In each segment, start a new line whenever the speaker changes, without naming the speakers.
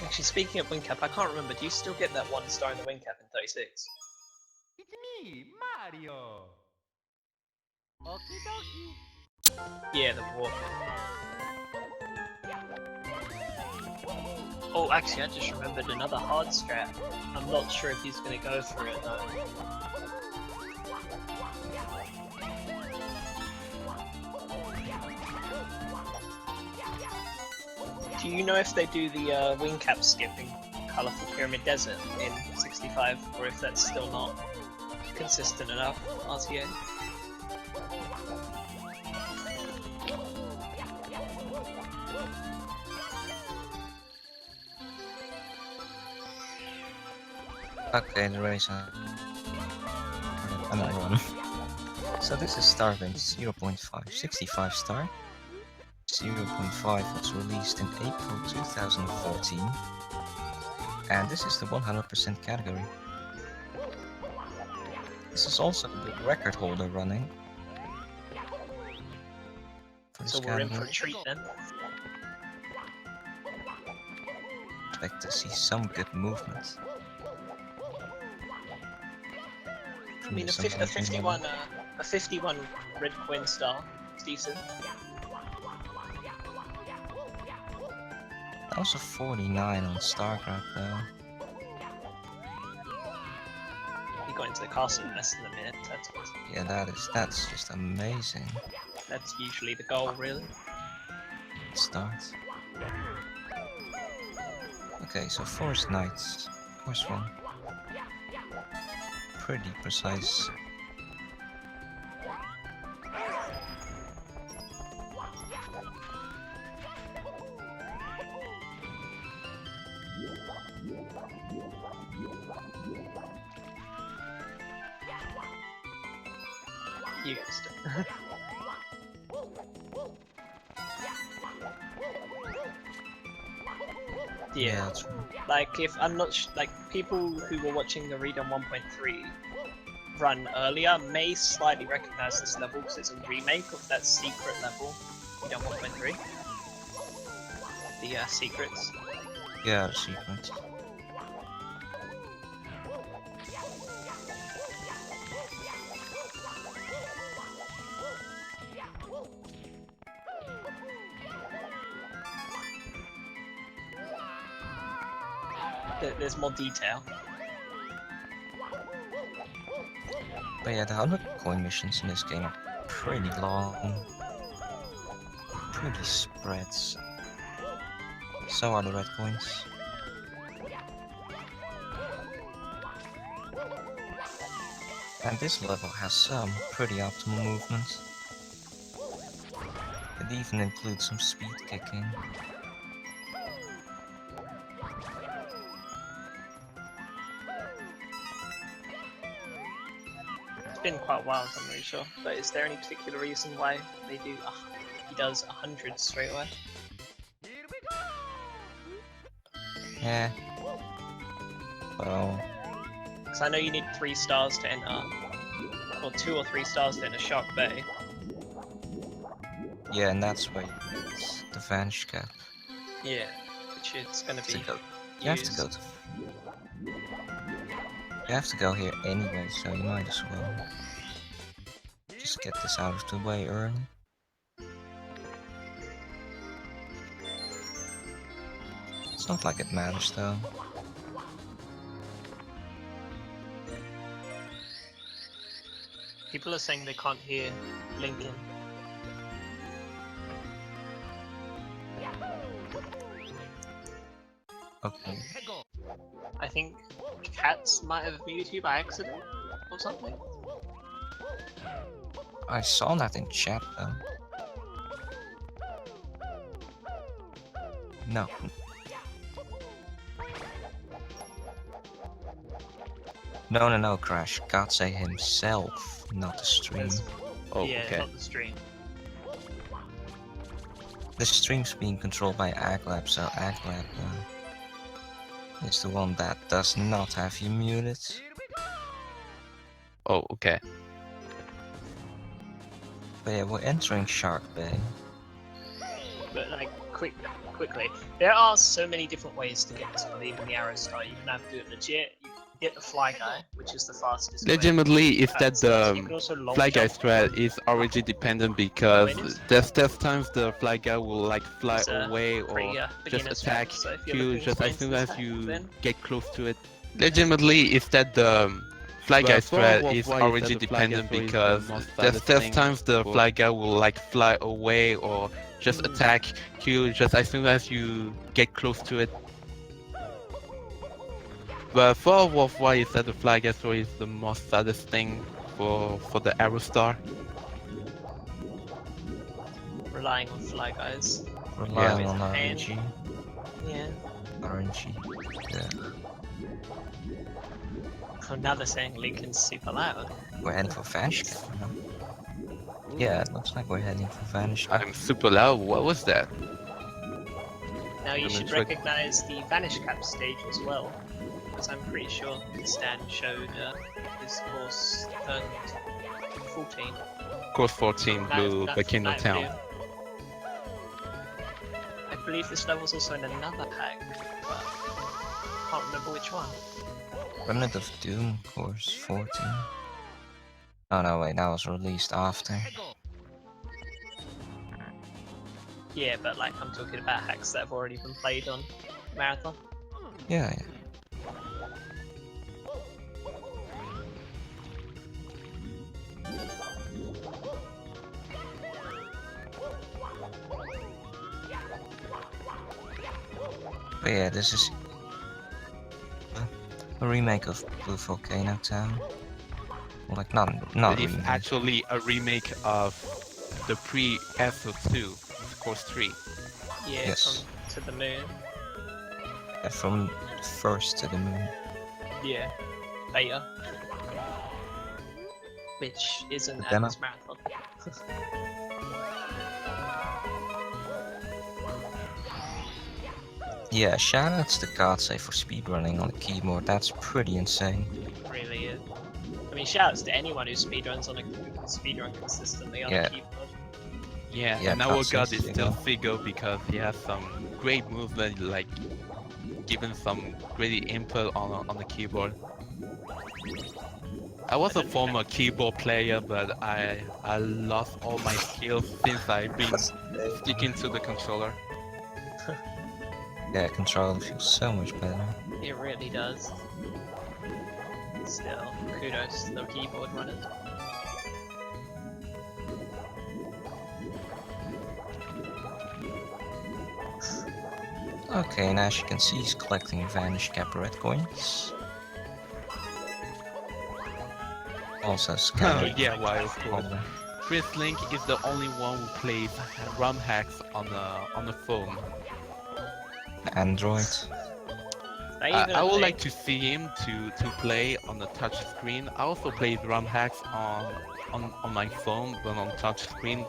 Actually, speaking of wing cap, I can't remember. Do you still get that 1 star in the wing cap in 36?
It's me, Mario. Okie dokie.
Yeah, the warp. Oh, actually, I just remembered another hard strat. I'm not sure if he's gonna go for it though. Do you know if they do the wing cap skip in Colorful Pyramid Desert in 65, or if that's still not consistent enough, RTA?
Okay, the race I'm on run. So this is Starbase 0.5, 65 star. 0.5 was released in April 2014. And this is the 100% category. This is also the record holder running.
So we're in for a treat then.
Expect to see some good movement.
I mean, a 51 red coin star is decent.
That was a 49 on Starcraft though.
You got into the castle in less than a minute. That's good.
Yeah, that's just amazing.
That's usually the goal, really.
Start. Okay, so Forest Knights. First one. Pretty precise.
You guessed it. Yeah,
that's right.
like if I'm not like people who were watching the read on 1.3 run earlier may slightly recognize this level because it's a remake of that secret level read on 1.3. The secrets.
Yeah, the secrets.
There's more detail.
But yeah, the 100 coin missions in this game are pretty long. Pretty spreads. So are the red coins. And this level has some pretty optimal movement. It even includes some speed kicking.
It's been quite a while, I'm really sure. But is there any particular reason why they do? He does 100 straight away.
Yeah. Well.
Because I know you need 3 stars to enter, or 2 or 3 stars to enter Shark Bay.
Yeah, and that's where it's the Vanish cap.
Yeah, which it's gonna be.
You have to go to. You have to go here anyway, so you might as well just get this out of the way early. It's not like it matters though.
People are saying they can't hear Lincoln.
Okay.
I think Cats might have muted you by accident or something.
I saw that in chat though. No. No, Crash. Katze himself, not the stream.
Oh,
yeah,
okay.
not the stream.
The stream's being controlled by Aglab, so Aglab is the one that does not have you muted.
Oh, okay.
But yeah, we're entering Shark Bay.
But like, quickly. There are so many different ways to get disbelief in the arrow star. You can have to do it legit. You can get the fly guy, which is the fastest way.
Legitimately, is that
You can
the
also long
fly guy
jump.
strat is origin dependent
Wait,
because there's times the fly guy will like fly
It's a
away or
pretty
just
beginner
attack
strat. So if you're
you
looking
just
to
as soon
this
as
hack,
you
then
get close to it. Legitimately, is that the fly guy strat is origin dependent because there's times the fly guy will like fly away or just attack you just as soon as you get close to it. But for Wolf, why is that the fly guy story is the most saddest thing for the arrow star?
relying on fly guys.
Relying on
Pain.
RNG.
Yeah.
RNG. Yeah.
Oh, now they're saying Lincoln's super loud.
We're heading for Vanish Cap now. Yeah, it looks like we're heading for Vanish Cap.
I'm super loud. What was that?
Now you
I'm
should
intrigued.
recognize the Vanish Cap stage as well, because I'm pretty sure Stan showed his course turned 14.
Course 14 Blue Volcano
Night
Town.
View. I believe this level's also in another hack, but can't remember which one.
Remnant of Doom, course 14. Oh no, wait, that was released after.
Yeah, but like I'm talking about hacks that have already been played on Marathon.
Yeah, yeah. But yeah, this is a remake of Blue Volcano Town. Well, like, not
It is
remake.
actually a remake of the pre-SO2, Course 3.
Yeah,
Yes.
from To the Moon.
Yeah, from first to the moon.
Yeah, beta. Which isn't
The
at
demo?
this marathon.
Yeah, shoutouts to Katze for speedrunning on the keyboard. That's pretty insane.
Really is. I mean, shoutouts to anyone who speedruns on a speedrun consistently on
Yeah.
a keyboard.
Yeah,
Yeah,
and our
Katze
god is
is
still
Figo.
Figo because he has some great movement, like giving some great input on the keyboard. I was a former keyboard player, but I lost all my skills since I've been sticking to the controller.
Yeah, controller feels so much better.
It really does. Still, kudos to the keyboard runners.
Okay, and as you can see, he's collecting Vanish Cap red coins. Also
Oh
scanning.
yeah, why of course. Chris Link is the only one who plays ROM hacks on the phone.
Android.
I would like to see him to play on the touch screen. I also play ROM hacks on my phone when on touch screen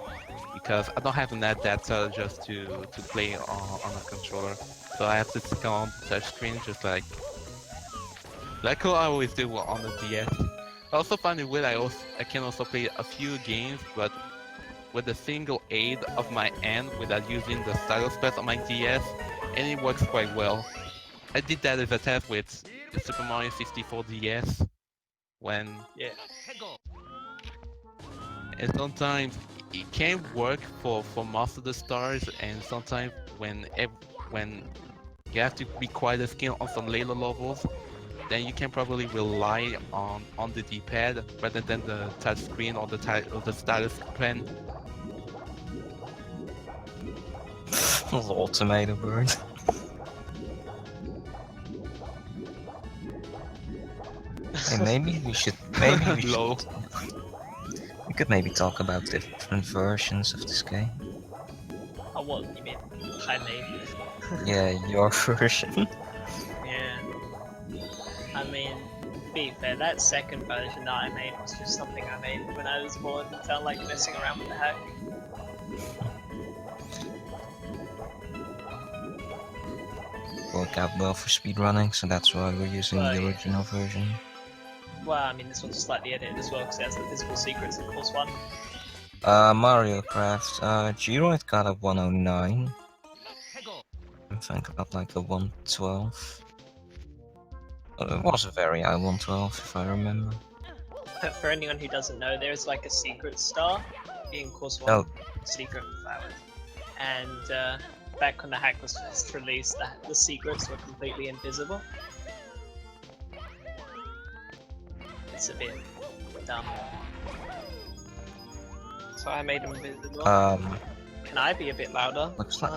because I don't have enough data just to play on a controller. So I have to stick on the touch screen just like what I always do on the DS. I also find it weird I can also play a few games but with a single aid of my hand without using the stylus pad on my DS, and it works quite well. I did that as a test with the Super Mario 64 DS when and sometimes it can work for most of the stars, and sometimes when you have to be quite a skill on some later levels, then you can probably rely on the D-pad rather than the touch screen or the stylus pen.
Lol, tomato bird. Hey, maybe we should.
Lol.
We could maybe talk about different versions of this game.
Oh, what you mean? Highly.
Yeah, your version.
Yeah. I mean, to be fair, that second version that I made was just something I made when I was bored and felt like messing around with the hack.
Worked out well for speedrunning, so that's why we're using
Well,
the
yeah.
original version.
Well, I mean, this one's slightly edited as well because it has the physical secrets in course 1.
Mario Kart. Giroid got a 109. If I got like a 112. It was a very high 112 if I remember.
For anyone who doesn't know, there's like a secret star in Course 1,
Oh.
Secret Flower. And back when the hack was first released, the secrets were completely invisible. It's a bit dumb. So I made them invisible. Can I be a bit louder?
Looks like...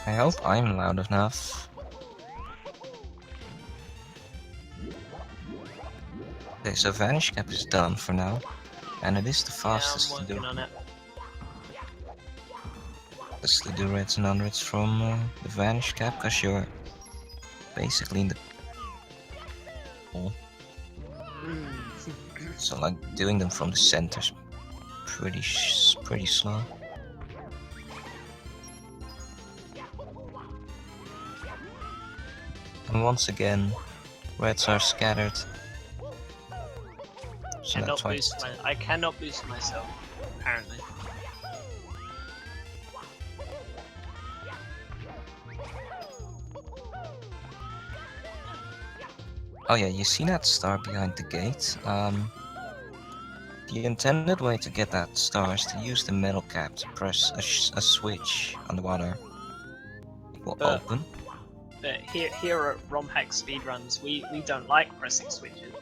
I hope I'm loud enough. Okay, so Vanish Cap is done for now. And it is the fastest
yeah, I'm
to do.
on it.
To do reds and hundreds from the Vanish Cap, because you're basically in the... So like doing them from the center's pretty slow. And once again, reds are scattered. So that's why
I cannot boost myself, apparently.
Oh yeah, you see that star behind the gate? The intended way to get that star is to use the metal cap to press a switch on the water. It will open.
But here at ROM Hack Speedruns, we don't like pressing switches.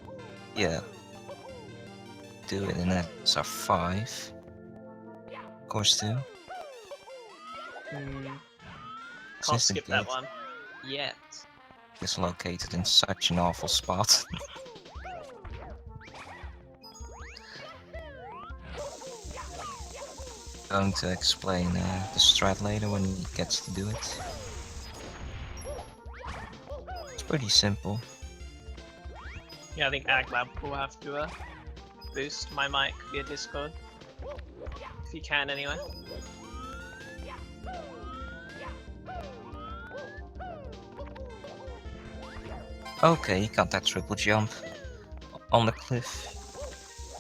Yeah. Do it in SR5. Course 2.
Can't skip that one. Yet.
It's located in such an awful spot. Going to explain the strat later when he gets to do it. It's pretty simple.
Yeah, I think AgLab will have to boost my mic via Discord. If you can, anyway.
Okay, you got that triple jump on the cliff.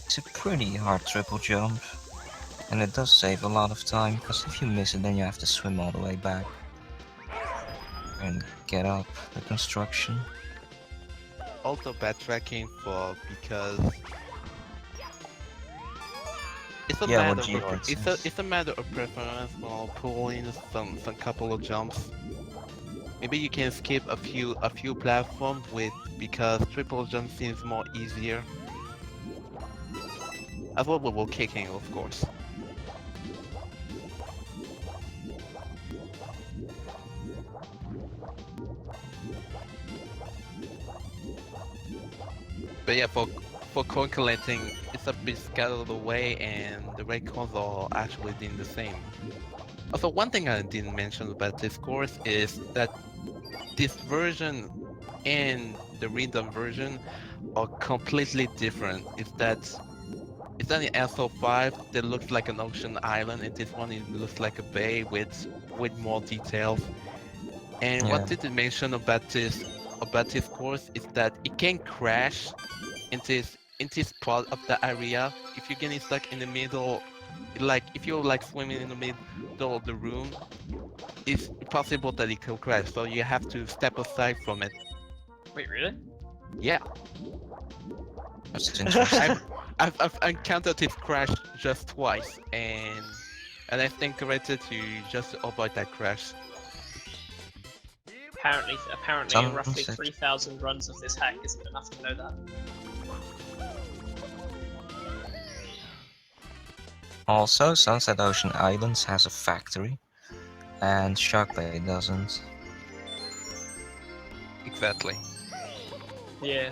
It's a pretty hard triple jump. And it does save a lot of time, because if you miss it then you have to swim all the way back. And get up the construction.
Also backtracking because it's a matter of preference while pulling some couple of jumps. Maybe you can skip a few platforms because triple jump seems more easier. As well with kicking, of course. But yeah, for coin collecting, it's a bit scattered away, and the rate coins are actually doing the same. Also, one thing I didn't mention about this course is that this version and the redone version are completely different. It's that in SO5 that looks like an ocean island, and this one it looks like a bay with more details. And what didn't mention about this course is that it can crash in this part of the area if you're getting stuck in the middle. Like if you're like swimming in the middle of the room, it's possible that it can crash. So you have to step aside from it.
Wait, really?
Yeah.
That's interesting.
I've encountered this crash just twice, and I think corrected to just avoid that crash.
Apparently, roughly 3,000 runs of this hack isn't enough to know that.
Also, Sunset Ocean Islands has a factory, and Shark Bay doesn't.
Exactly.
Yeah.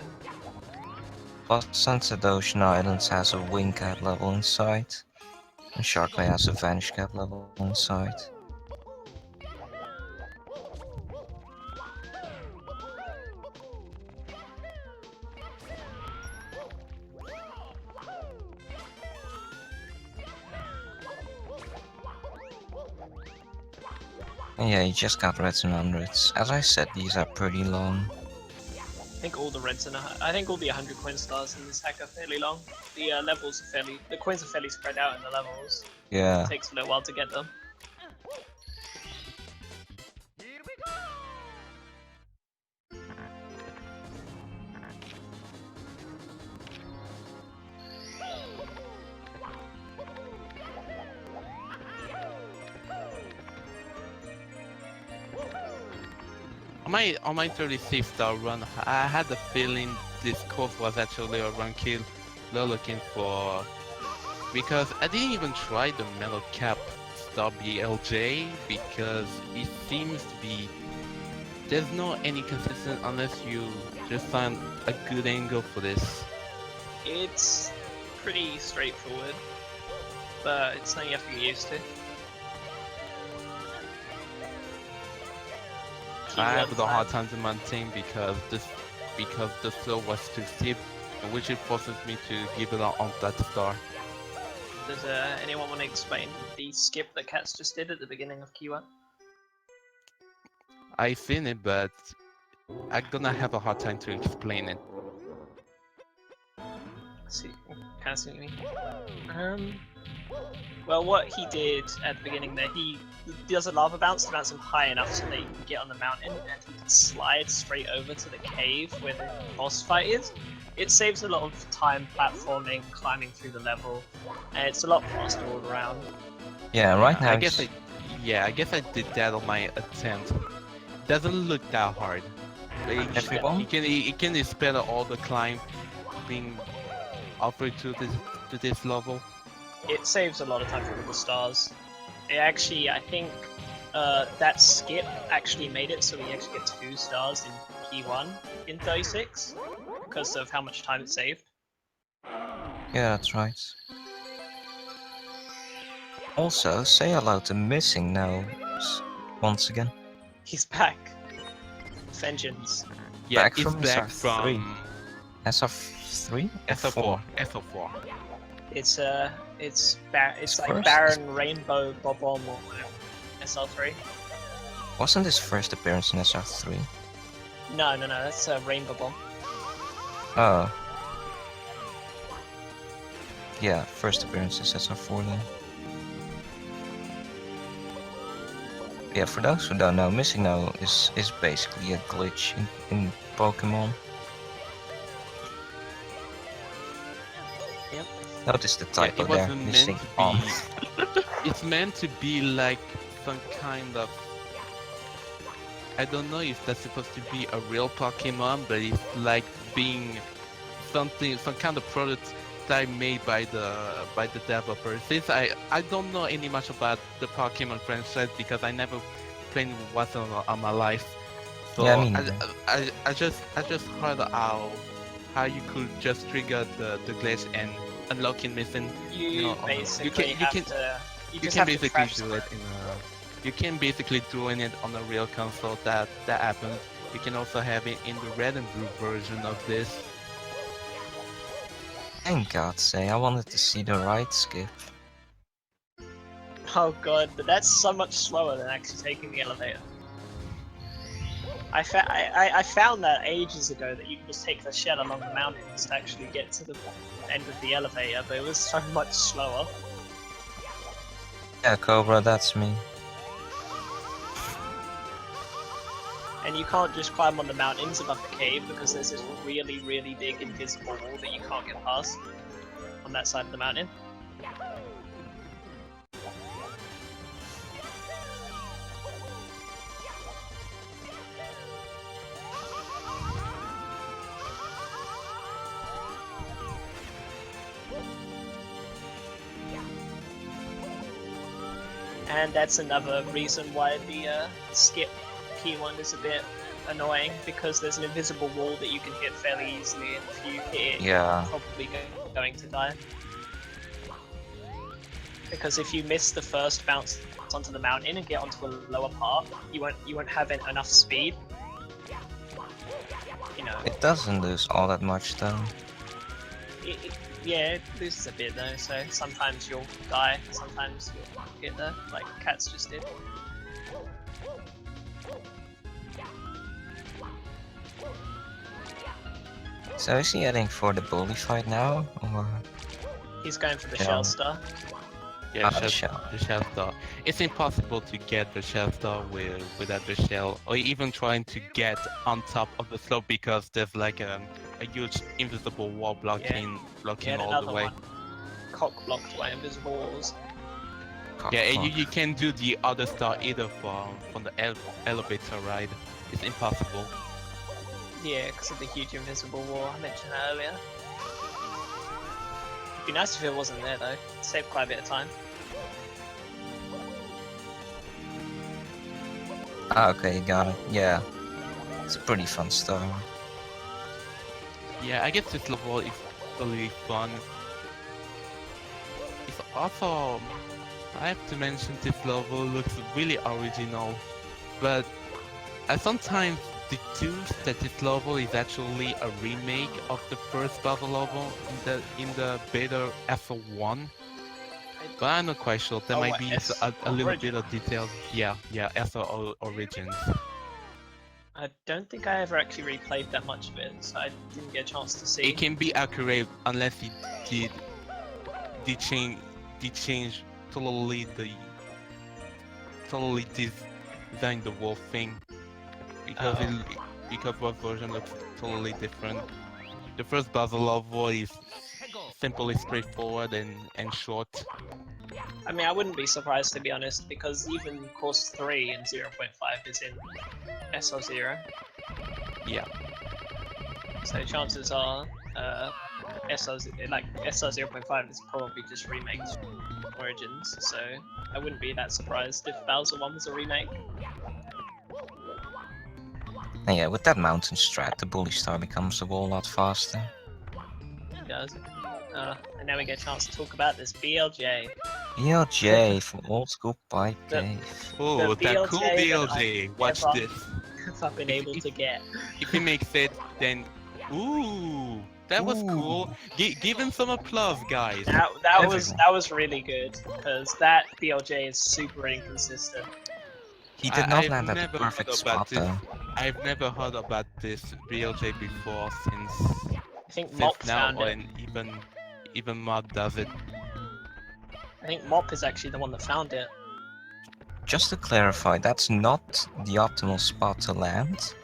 But Sunset Ocean Islands has a wing cap level inside, and Shark Bay has a Vanish cap level inside. And yeah, you just got reds and hundreds. As I said, these are pretty long.
I think all the reds and I think all the 100 coin stars in this hack are fairly long. The levels are the coins are fairly spread out in the levels.
Yeah.
It takes a little while to get them.
on my 36 star run, I had the feeling this course was actually a run kill they're looking for, because I didn't even try the metal cap star BLJ because it seems to be there's no any consistent unless you just find a good angle for this.
It's pretty straightforward, but it's something you have to get used to.
I have a hard time to maintain because the slope was too steep, which it forces me to give it on that star.
Does anyone want to explain the skip that Katz just did at the beginning of Q1?
I've seen it, but I'm gonna have a hard time to explain it.
See, kind of see what you mean. Well, what he did at the beginning there, he does a lava bounce to bounce him high enough so that he can get on the mountain and he can slide straight over to the cave where the boss fight is. It saves a lot of time platforming, climbing through the level, and it's a lot faster all around.
Yeah, right now.
I guess I did that on my attempt. Doesn't look that hard.
Everyone?
You can expect all the climb being offered to this level.
It saves a lot of time for all the stars. It actually, I think, that skip actually made it so we actually get 2 stars in P1 in 36 because of how much time it saved.
Yeah, that's right. Also, say hello to Missing now once again.
He's back. Vengeance.
Yeah,
Back
it's
from
back
SR3.
from
SR3?
SR4. SR4.
It's like
First?
Baron Rainbow Bob-omb or whatever. SL3.
Wasn't his first appearance in SR3?
No, that's Rainbow Bomb.
Oh. Yeah, first appearance is SR4 then. Yeah, for those who don't know, Missing now is basically a glitch in Pokemon.
Yep.
Notice the typo
it
there,
wasn't
Missing
meant to
on.
be. It's meant to be like some kind of. I don't know if that's supposed to be a real Pokemon, but it's like being some kind of prototype made by the developer. Since I don't know any much about the Pokemon franchise because I never played once on my life. So
Yeah, me neither.
I just heard how you could just trigger the glitch and unlocking Missing.
You basically
You can basically do it in a. You can basically doing it on a real console that happens. You can also have it in the red and blue version of this.
Thank God, say I wanted to see the right skip.
Oh god, but that's so much slower than actually taking the elevator. I found that ages ago that you can just take the shell along the mountains to actually get to the end of the elevator, but it was so much slower.
Yeah, Cobra, that's me.
And you can't just climb on the mountains above the cave because there's this really, really big invisible wall that you can't get past on that side of the mountain. And that's another reason why the skip P1 is a bit annoying, because there's an invisible wall that you can hit fairly easily, and if you hit it, you're probably going to die. Because if you miss the first bounce onto the mountain and get onto a lower part, you won't have enough speed. You know.
It doesn't lose all that much though.
Yeah, it loses a bit though, so sometimes you'll die, sometimes you'll get there, like Katz just did.
So is he heading for the bully fight now, or?
He's going for the Shell Star.
Yeah, the shell star. It's impossible to get the shell star without the shell, or even trying to get on top of the slope because there's like a huge invisible wall blocking all the way.
Cock blocked by invisible walls.
Yeah, and
clock.
you can do the other star either from the elevator ride. It's impossible.
Yeah, because of the huge invisible wall I mentioned earlier. It'd be nice if it wasn't there though. Save quite a bit of time.
Ah, okay, got it. Yeah, it's a pretty fun star.
Yeah, I guess this level is really fun. It's also, I have to mention, this level looks really original, but I sometimes deduce that this level is actually a remake of the first puzzle level in the beta SO1. But I'm not quite sure. There might be a little bit of details. Yeah, SO Origins.
I don't think I ever actually replayed that much of it, so I didn't get a chance to see.
It can be accurate unless it did change totally design the whole thing because because what version looks totally different. The first puzzle level is simply straightforward and short.
I mean, I wouldn't be surprised to be honest, because even course 3 and 0.5 is in SO0.
Yeah.
So chances are, SO 0.5 is probably just remakes Origins, so I wouldn't be that surprised if Bowser 1 was a remake.
And yeah, with that mountain strat, the bully star becomes a whole lot faster.
It does. And now we get a chance to talk about this BLJ.
BLJ from Old School Pipe Cave.
Oh, that cool BLJ! Watch this.
If I've been able to get.
If he makes it, then ooh, that was cool. Give him some applause, guys.
That was really good because that BLJ is super inconsistent.
He did not land at the perfect spot though.
I've never heard about this BLJ before since
I think Mop
now,
found it.
and even Mod does it.
I think Mop is actually the one that found it.
Just to clarify, that's not the optimal spot to land.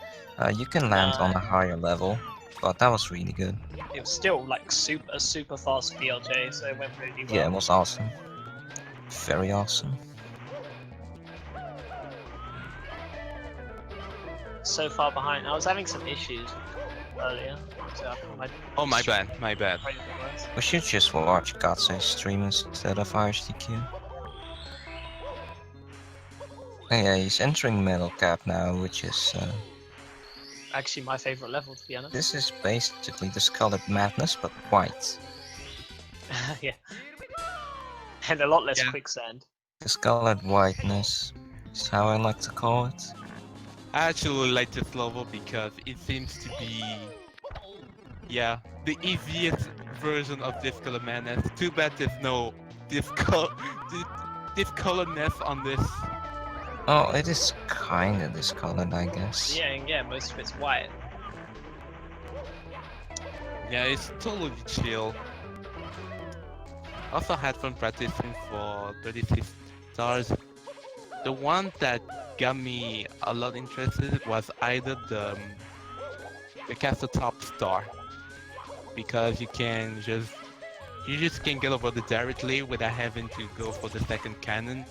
You can land on a higher level, but that was really good.
It was still like super fast BLJ, so it went really well.
Yeah, it was awesome. Very awesome.
So far behind. I was having some issues earlier. So
oh, my bad.
We should just watch Katze stream instead of RSDQ. Oh yeah, he's entering Metal Cap now, which is
actually my favorite level, to be honest.
This is basically the Scarlet Madness, but white.
Yeah. And a lot less quicksand.
The Scarlet Whiteness is how I like to call it.
I actually like this level because it seems to be, yeah, the easiest version of Discolor Madness. Too bad there's no discolorness on this.
Oh, it is kinda discolored, I guess.
Yeah, most of it's white.
Yeah, it's totally chill. Also had fun practicing for 36 stars. The one that got me a lot interested was either the castle top star, because you just can get over it directly without having to go for the second cannon.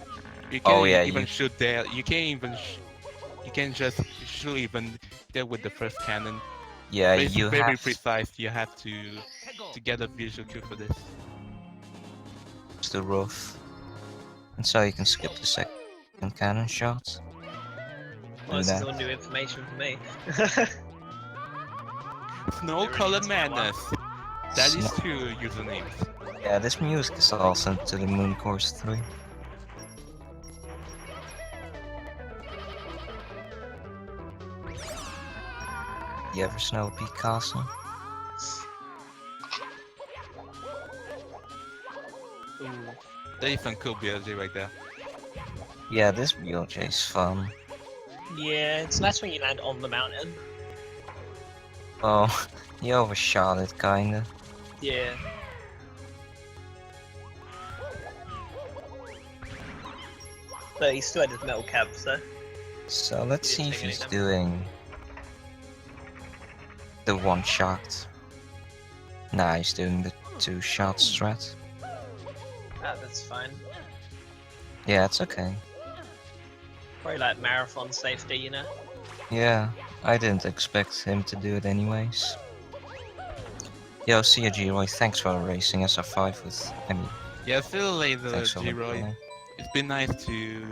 You can't even shoot there. You can't even. You can just shoot even there with the first cannon.
Yeah,
but it's
you
very
have
precise. You have to get a visual cue for this.
It's the roof, and so you can skip the second cannon shot.
Well, this is all new information for me.
Snow Color Madness. That is two usernames.
Yeah, this music is all sent to the Moon Course 3. You ever Snow Peak Castle?
Ooh.
That is some cool BLJ right there.
Yeah, this BLJ is fun.
Yeah, it's nice when you land on the mountain.
Oh, you overshot it, kinda.
Yeah. But he still had his metal cap, so.
So let's see if he's doing the one shot. Nah, he's doing the two shot strat.
Ah, that's fine.
Yeah, it's okay.
Probably like marathon safety, you know?
Yeah, I didn't expect him to do it anyways. Yo, see ya, G-Roy. Thanks for racing SR5 with...
Yeah, see you later,
thanks for
G-Roy.
the...
It's been nice to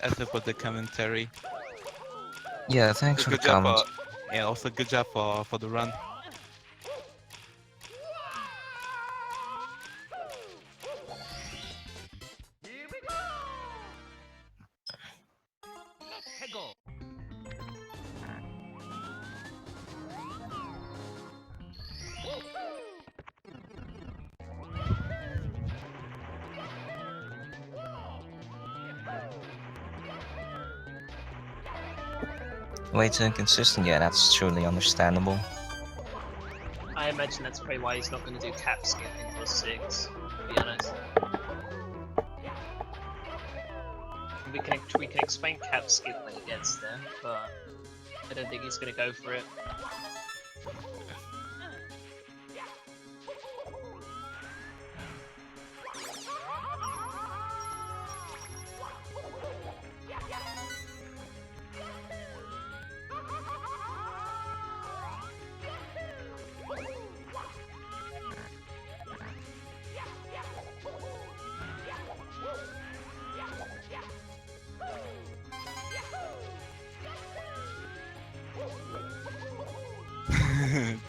assist with the commentary.
Yeah, thanks for the
Good job
comment.
and also good job for the run.
Here we go! Let's go!
Way too inconsistent, yeah, that's truly understandable.
I imagine that's probably why he's not going to do cap skipping for 6, to be honest. We can explain cap skip when he gets there, but I don't think he's going to go for it.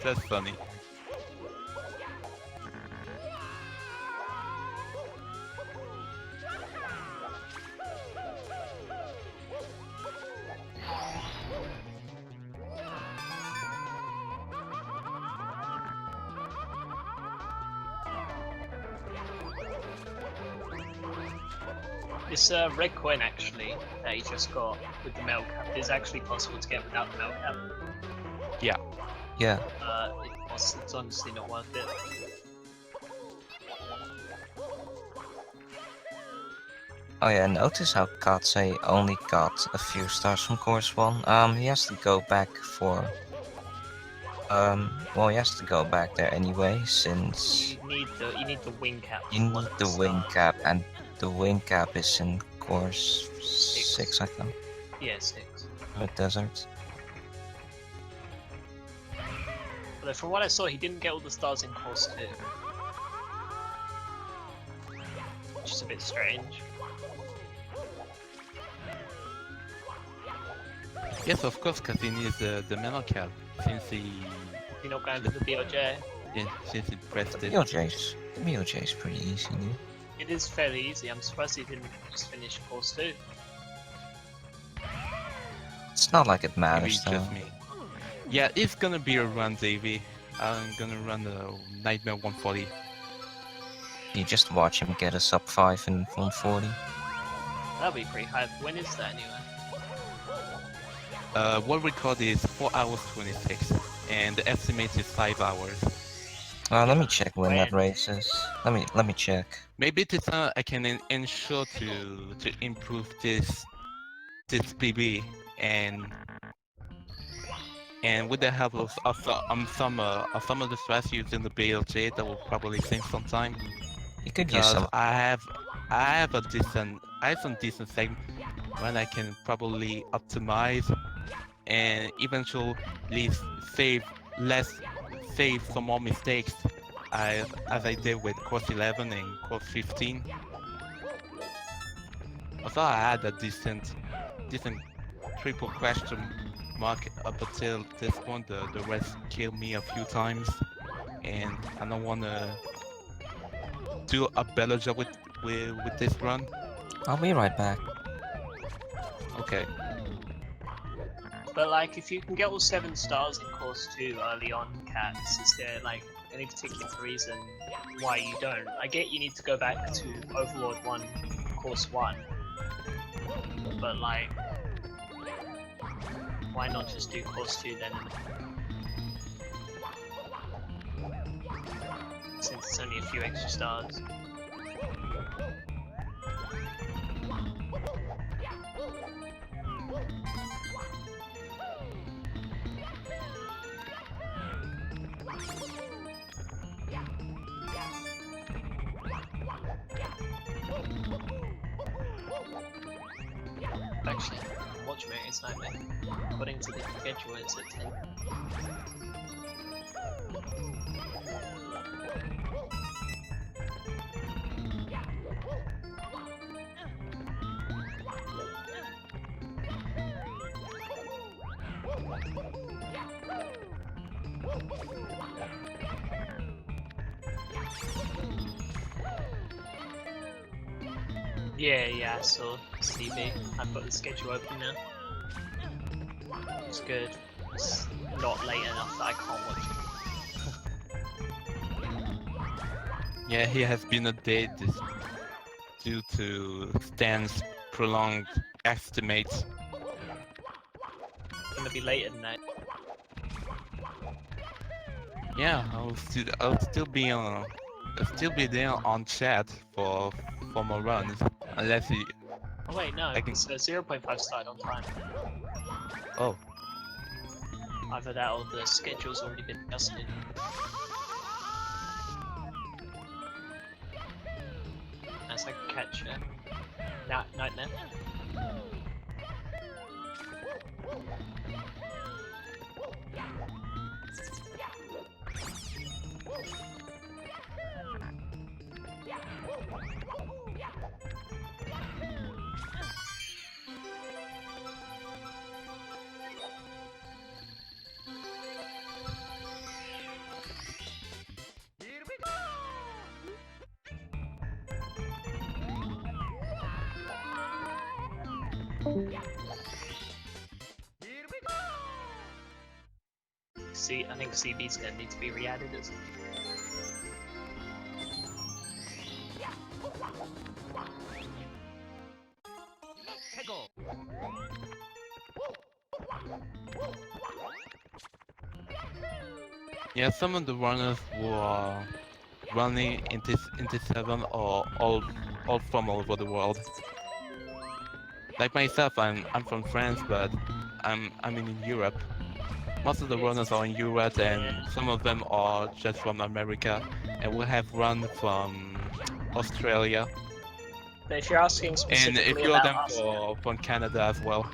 That's funny.
This red coin actually that he just got with the metal cap is actually possible to get without the metal cap.
Yeah.
Yeah.
It's honestly not worth it.
Oh yeah, notice how Katze only got a few stars from course 1. He has to go back for... well, he has to go back there anyway, since...
You need the wing cap.
You need the wing cap, and the wing cap is in course 6, I think.
Yeah, 6.
Mid desert.
Although from what I saw, he didn't get all the stars in course 2. Which is a bit strange.
Yes, of course, because he needs the metal cap since
You're not going to the BOJ.
since he pressed
The
it.
BOJ is pretty easy, dude.
It is fairly easy. I'm surprised he didn't just finish course 2.
It's not like it
Maybe
matters, though.
just me. Yeah, it's gonna be a run, Davey. I'm gonna run the Nightmare 140.
You just watch him get a sub 5 in 140.
That'll be pretty high. When is that anyway?
World record is 4 hours 26, and the estimate is 5 hours.
Let me check when that race is. Let me check.
Maybe this I can ensure to improve this PB and with the help of some of the strats using the BLJ that will probably save some time.
You could use some.
I have some decent segment when I can probably optimize and eventually save some more mistakes as I did with course 11 and course 15. Also, I had a decent triple question mark up until this point. The rest killed me a few times, and I don't want to do a better job with this run.
I'll be right back.
Okay.
But like, if you can get all 7 stars in course 2 early on, Cats, is there like any particular reason why you don't? I get you need to go back to Overlord 1, course 1, but like, why not just do course 2 then? Since it's only a few extra stars. Actually, watchmaker's nightmare. According to the schedule, it's at 10. Yeah, I saw CB. I've got the schedule open now. It's good. It's not late enough that I can't watch it.
Yeah, he has been a day due to Stan's prolonged estimates.
It's gonna be later than that.
Yeah, I'll still be there on chat for more runs, unless he.
Oh wait, no,
I can...
it's 0.5 started on time.
Oh.
Either that or the schedule's already been adjusted. As I catch it. Nightmare.
Here we go! Here we go!
See, I think CB's gonna need to be re-added as
Hegel!
Yeah, some of the runners were running into 7 or all from all over the world. Like myself, I'm from France, but I'm in Europe. Most of the runners are in Europe, and some of them are just from America, and we have run from Australia.
But if you're asking
And
specifically
if you're
about
them
us,
from Canada as well.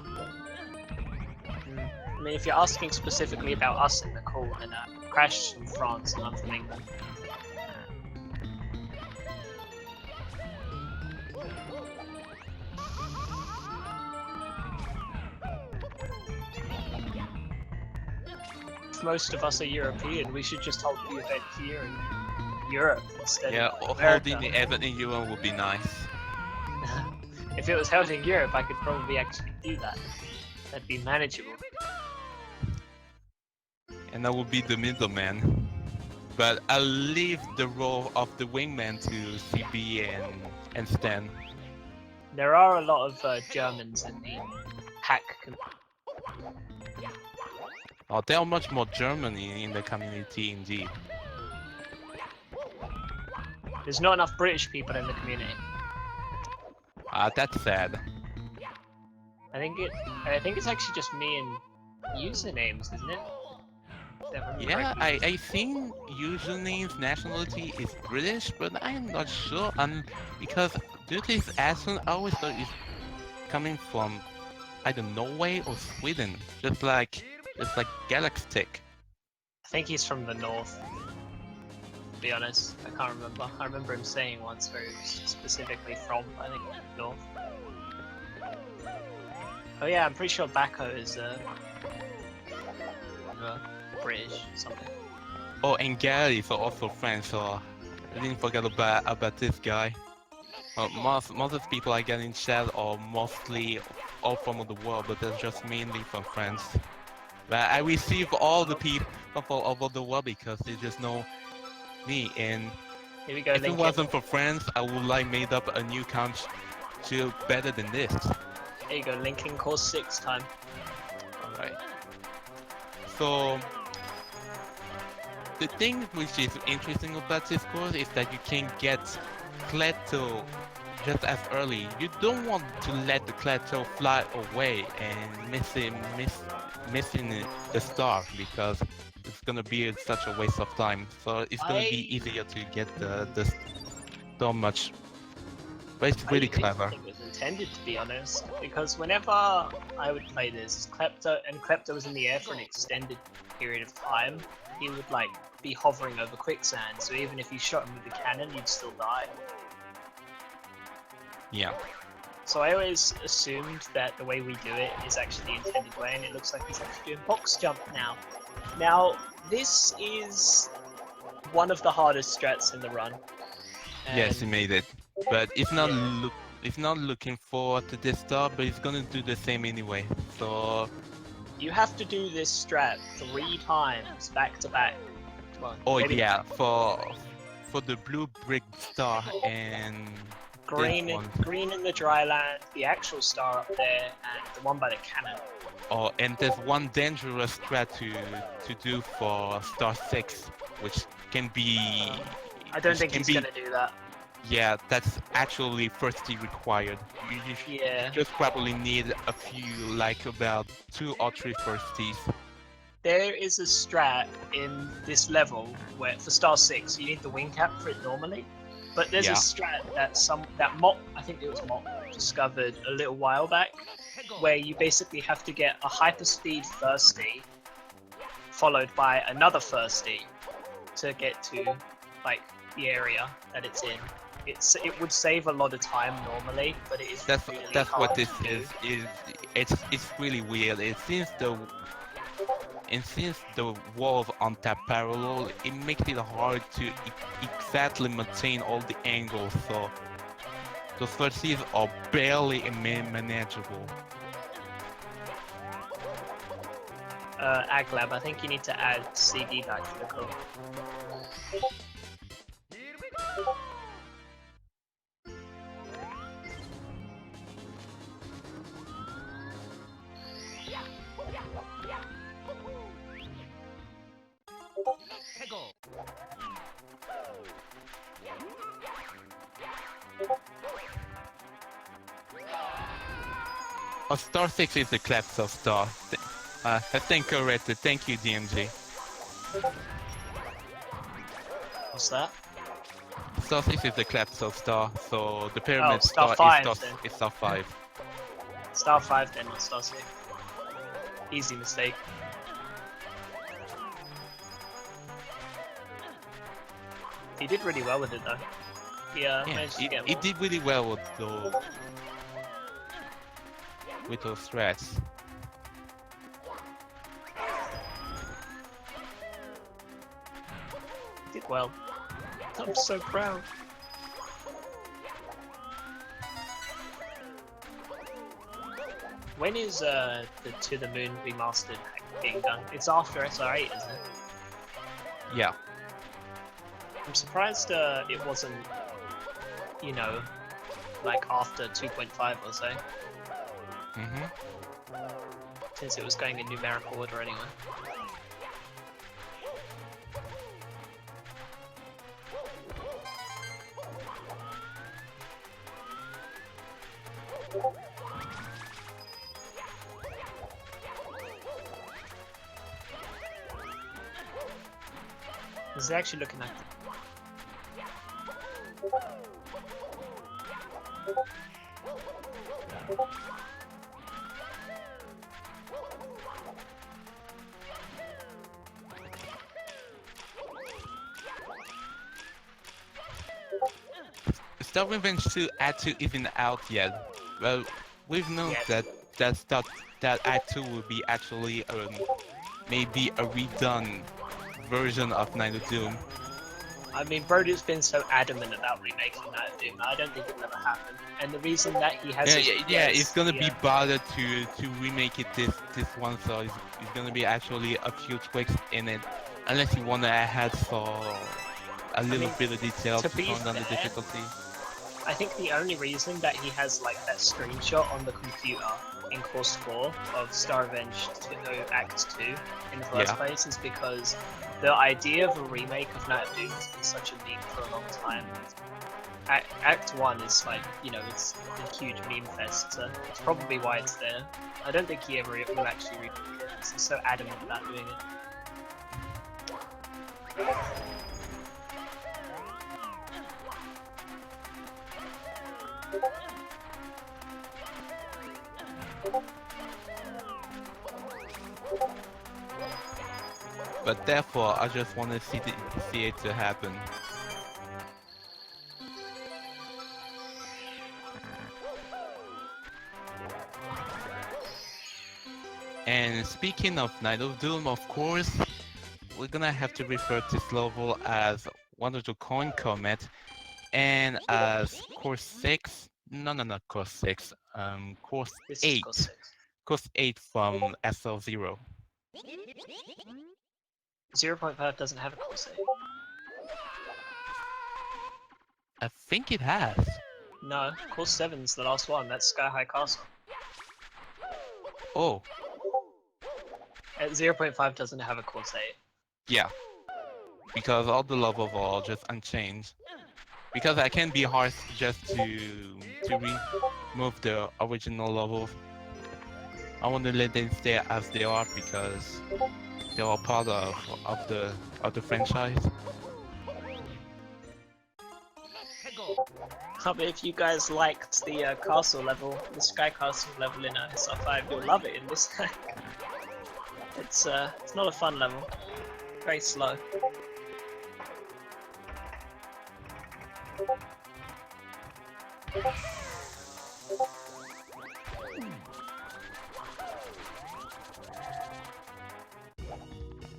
I mean, if you're asking specifically about us in the call, then Crash is from France and I'm from England. If most of us are European, we should just hold the event here in Europe instead
Yeah,
of
or
America.
holding the event in Europe would be nice.
If it was held in Europe, I could probably actually do that. That'd be manageable.
And I will be the middleman. But I'll leave the role of the wingman to CB and Stan.
There are a lot of Germans in the hack
Oh, there are much more German in the community indeed.
There's not enough British people in the community.
That's sad.
I think it's actually just me and usernames, isn't it?
Yeah, I think username's nationality is British, but I'm not sure. Because due to his accent, I always thought he's coming from either Norway or Sweden, just like Galactic.
I think he's from the north. To be honest, I can't remember. I remember him saying once where he was specifically from, I think, north. Oh yeah, I'm pretty sure Backo is British something.
Oh, and Gary is also French, so I didn't forget about this guy. Most of the people I get in chat are mostly all from the world, but they're just mainly from France. But I receive all the people from all over the world because they just know me, and
Here we go,
if it
Lincoln.
wasn't for France, I would like made up a new country better than this.
There you go, Lincoln course 6 time.
Alright. So the thing which is interesting about this course is that you can get Kleto just as early. You don't want to let the Kleto fly away and missing the star because it's gonna be such a waste of time. So it's gonna be easier to get the so much. But it's really clever.
With intended, to be honest, because whenever I would play this, Klepto was in the air for an extended period of time, he would like be hovering over quicksand, so even if you shot him with the cannon, you'd still die.
Yeah.
So I always assumed that the way we do it is actually the intended way, and it looks like he's actually doing box jump now. Now, this is one of the hardest strats in the run.
Yes, he made it. But
Yeah.
he's not looking forward to this stuff, but he's gonna do the same anyway. So
You have to do this strat 3 times back to back. Well,
oh
maybe
yeah, for the blue brick star and
green,
this one.
green in the dry land, the actual star up there, and the one by the cannon.
Oh, and there's one dangerous strat to do for star 6, which can be.
I don't
which
think
can
he's
be-
gonna do that.
Yeah, that's actually firstly required. You
Yeah.
just probably need a few, like about 2 or 3 firsties.
There is a strat in this level where for star 6 you need the wing cap for it normally, but there's a
Yeah.
strat that Mop, I think it was Mop, discovered a little while back, where you basically have to get a hyperspeed thirsty followed by another thirsty to get to like the area that it's in. It would save a lot of time normally, but it is
That's
really
that's
hard
what this
to do.
is. It's really weird. Since the walls aren't that parallel, it makes it hard to exactly maintain all the angles. So those vertices are barely manageable.
Aglab, I think you need to add CD back to the call.
Here we go! Hegel!
Oh, star 6 is the collapse of star. I think corrected. Thank you, DMG.
What's that?
Star 6 is the collapse of star, so the pyramid
star
star,
5
is
then.
star 5.
Star 5 then, not Star 6. Easy mistake. He did really well with it though. He
Yeah,
managed to get
he
more.
did really well with those threats.
He did well. I'm so proud. When is the To the Moon Remastered being done? It's after SR8, isn't it?
Yeah.
I'm surprised it wasn't, you know, like after 2.5 or so, since it was going in numerical order anyway. This is actually looking like
Star Revenge 2 Act 2 isn't out yet. Well, we've known
Yes.
that Act 2 will be actually maybe a redone version of Night of Doom.
I mean, Brody's been so adamant about remaking Night of Doom. I don't think it'll ever happen. And the reason that he has
It's gonna be bothered to remake it this one, so it's gonna be actually a few tweaks in it, unless you wanna add for a little bit of detail to
to be
tone down the
fair,
difficulty.
I think the only reason that he has like that screenshot on the computer in Course 4 of Star Revenge 2 Act 2 in the first place is because the idea of a remake of Night of Doom has been such a meme for a long time. Act 1 is like, you know, it's a huge meme fest, so it's probably why it's there. I don't think he ever will actually remake it, because he's so adamant about doing it.
But therefore, I just want to see it to happen. And speaking of Night of Doom, of course, we're gonna have to refer to this level as Wonderful Coin Comet and as course 6. No, not course 6. Course
This
8.
is course 6.
Course 8 from SL0.
0.5 doesn't have a course 8.
I think it has.
No, course 7's the last one. That's Sky High Castle.
Oh,
0.5 doesn't have a course 8.
yeah. Because all the levels are just unchanged. Because I can be harsh just to remove the original levels. I want to let them stay as they are because they are part of the franchise.
But if you guys liked the castle level, the Sky Castle level in SR5, you'll love it in this hack. It's not a fun level. Very slow.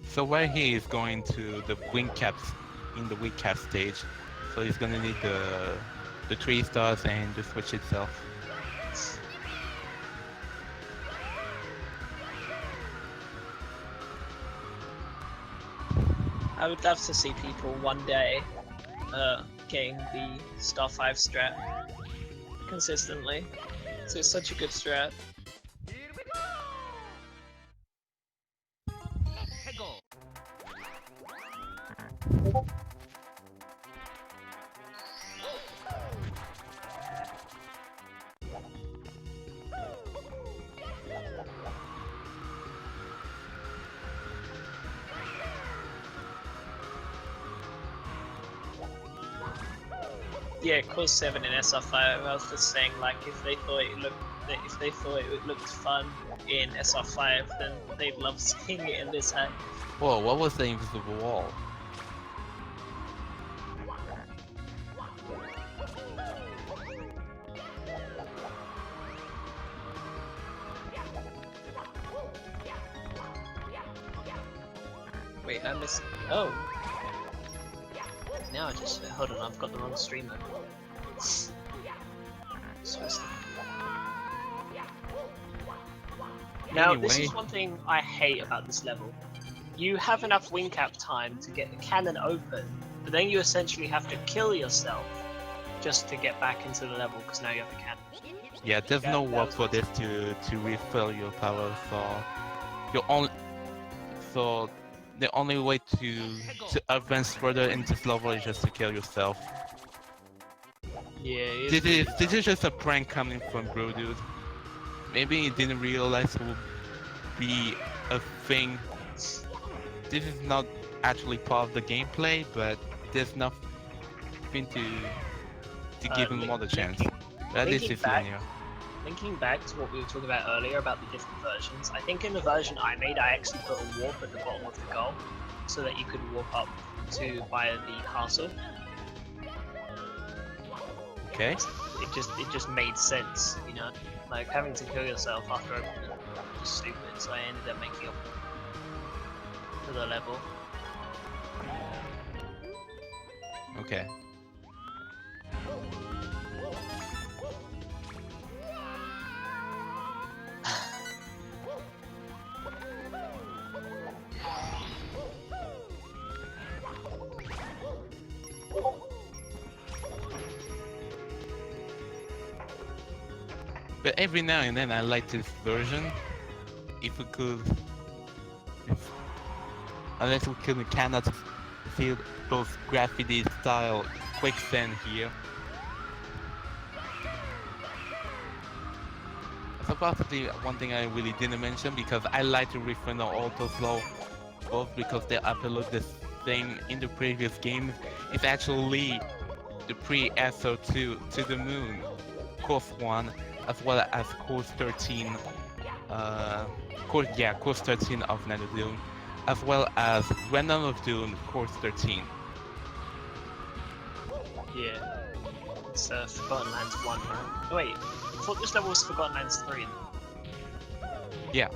So where he is going to the wing caps in the wing cap stage, so he's gonna need the 3 stars and the switch itself.
I would love to see people one day getting the Star 5 strat consistently. So it's such a good strat. Yeah, course 7 in SR5. I was just saying, like, if they thought it looked fun in SR5, then they'd love seeing it in this hack.
Whoa, what was the invisible wall?
Wait, I missed. Oh. Now I just hold on. I've got the wrong stream open. Now, this is one thing I hate about this level. You have enough wing cap time to get the cannon open, but then you essentially have to kill yourself just to get back into the level because now you have the cannon.
Yeah, there's no warp for this to refill your power, so the only way to advance further into this level is just to kill yourself.
Yeah.
This is just a prank coming from Bro Dude. Maybe he didn't realize it would be a thing. This is not actually part of the gameplay, but there's nothing to give him another chance. That is his linear.
Linking back to what we were talking about earlier about the different versions, I think in the version I made, I actually put a warp at the bottom of the goal so that you could warp up to via the castle.
Okay.
It just made sense, you know, like having to kill yourself after opening was just stupid. So I ended up making up for the level.
Okay. But every now and then I like this version. If we could, unless we cannot feel those graffiti style quicksand here. So possibly one thing I really didn't mention, because I like to refer to auto slow, both because they upload this thing in the previous game. It's actually the pre-SO2 to the moon, course 1. as well as course 13, course 13 of Nano Dune, as well as Random of Dune course 13.
Yeah. It's Forgotten Lands 1, right? Oh, wait, I thought this level was Forgotten Lands 3.
Yeah.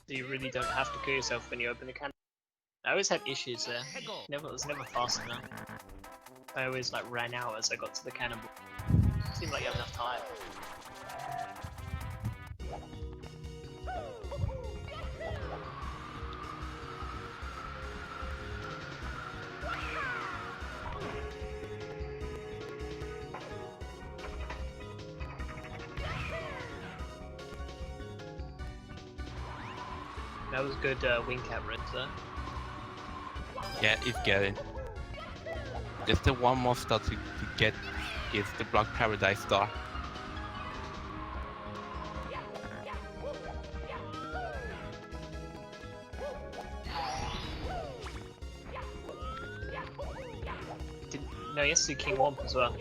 You really don't have to kill yourself when you open the cannon. I always had issues there. It was never fast enough. I always like ran out as I got to the cannonball. Seemed like you have enough time. That was good wing cap rinse there.
Yeah, it's getting. There's still one more star to get, is the Block Paradise star.
No, you have to do King Womp as well.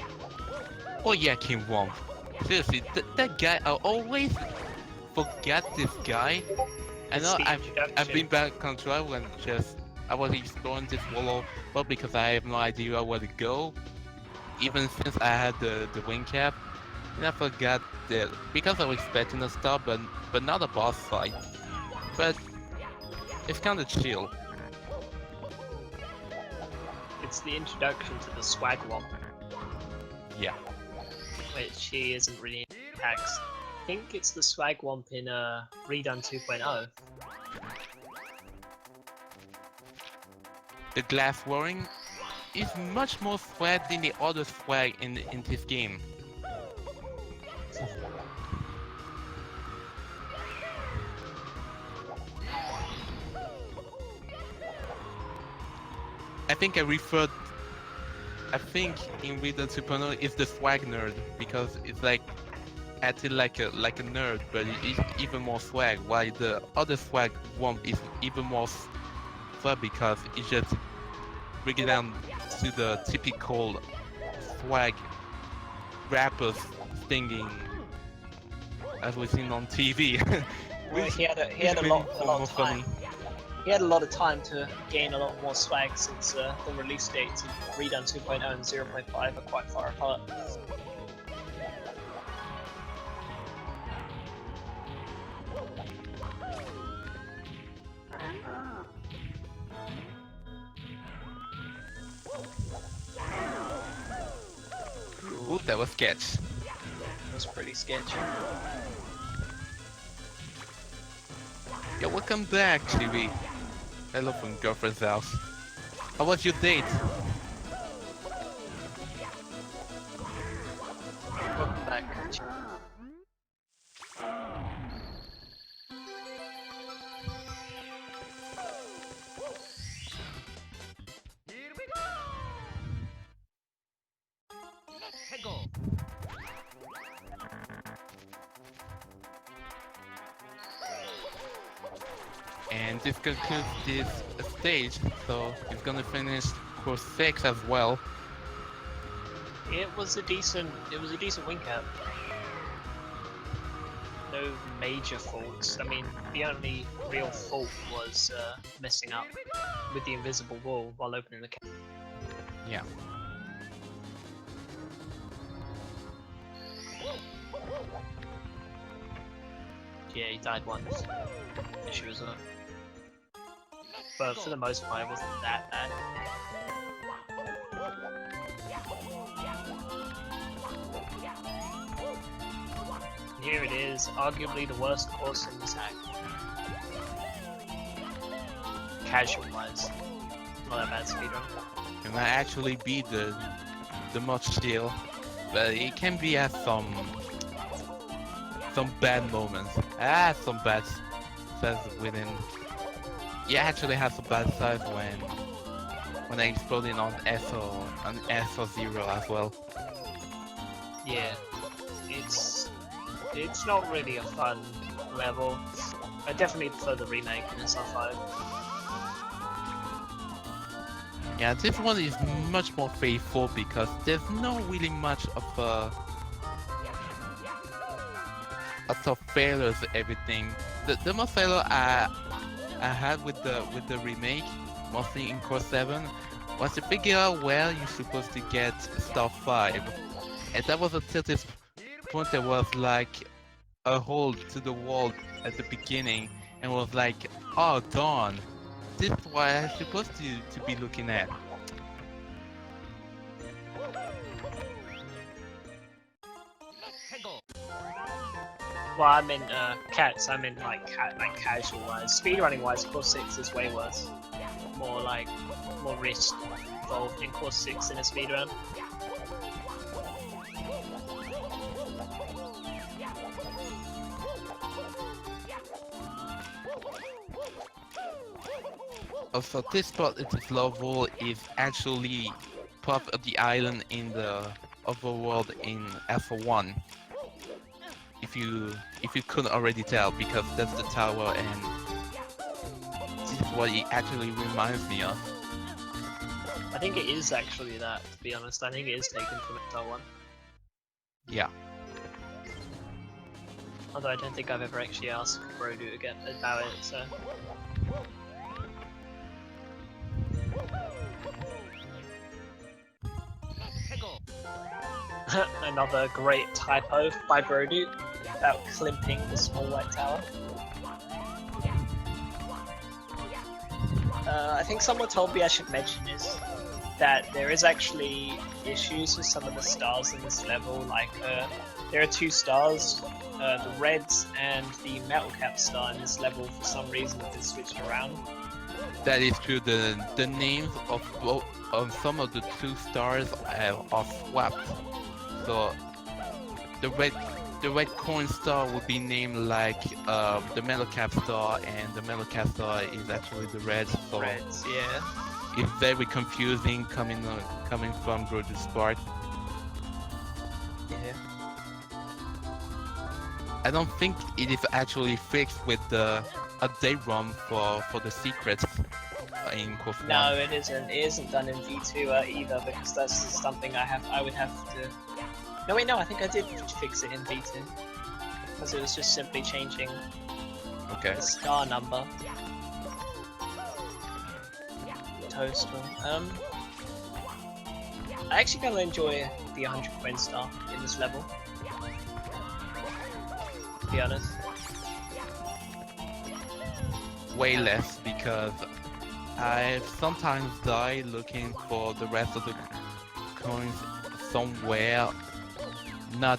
Oh yeah, King Womp. Seriously, that guy, I always forget this guy. I know I've been back control when I was exploring this world, but because I have no idea where to go, even since I had the wing cap, and I forgot that because I was expecting a star, but not a boss fight. But it's kind of chill.
It's the introduction to the Swag Womp,
Yeah.
which he isn't really in hacks. I think it's the Swag Womp in Redone 2.0.
The glass wearing is much more swag than the other swag in this game. I think in Redone 2.0 is the swag nerd because it's like acted like a nerd, but it's even more swag. While the other swag Womp is even more swag because it just bring it down to the typical swag rappers singing as we've seen on TV.
Well, he had a lot of time. He had a lot of time to gain a lot more swag since the release dates of Redone 2.0 and 0.5 are quite far apart.
Ooh, that was sketch.
It was pretty sketchy.
Yeah, welcome back, TV. Hello from girlfriend's house. How was your date?
Welcome back.
Here we go! Head go!
And this concludes this stage, so it's gonna finish course 6 as well.
It was a decent wing cap. No major faults. I mean, the only real fault was messing up with the invisible wall while opening the cap.
Yeah.
Yeah, he died once. Issue was up. But for the most part, it wasn't that bad. here it is, arguably the worst course in this hack. Casual-wise, not that bad speedrun.
It might actually be the much skill, but it can be at some bad moments. Some bad sides within. You actually have some bad sides when I exploded on SO0 as well.
Yeah, it's not really a fun level. I definitely prefer the remake in SR5.
Yeah, this one is much more faithful because there's no really much of a of failures. Everything. The most failure I had with the remake, mostly in Core 7, was to figure out where you're supposed to get Star 5, and that was until this point there was like a hole to the wall at the beginning, and was like, oh darn. This is what I'm supposed to be looking at.
Well, I meant cats. I meant like casual wise. Speedrunning wise, Course 6 is way worse. More risk involved in Course 6 in a speedrun.
Also, this spot at this level is actually part of the island in the overworld in Alpha 1. If you couldn't already tell, because that's the tower, and this is what it actually reminds me of.
I think it is actually that, to be honest. I think it is taken from SR1.
Yeah.
Although I don't think I've ever actually asked Brodu again about it, so... Another great typo by Brodu about clipping the small white tower. I think someone told me I should mention this, that there is actually issues with some of the stars in this level, like there are 2 stars, the reds and the metal cap star in this level for some reason have been switched around.
That is true. The names of some of the 2 stars are swapped. So the red coin star will be named like the metal cap star, and the metal cap star is actually the red. So
Reds, yeah.
it's very confusing coming from Brodu's part.
Yeah.
I don't think it is actually fixed with the update ROM for the secrets in Core 1.
No, it isn't. It isn't done in V2 either, because that's something I would have to... No wait, no, I think I did fix it in V2. Because it was just simply changing
Okay.
the star number. Toast one. I actually kind of enjoy the 100 coin star in this level. To be honest.
Way less, because I sometimes die looking for the rest of the coins somewhere, not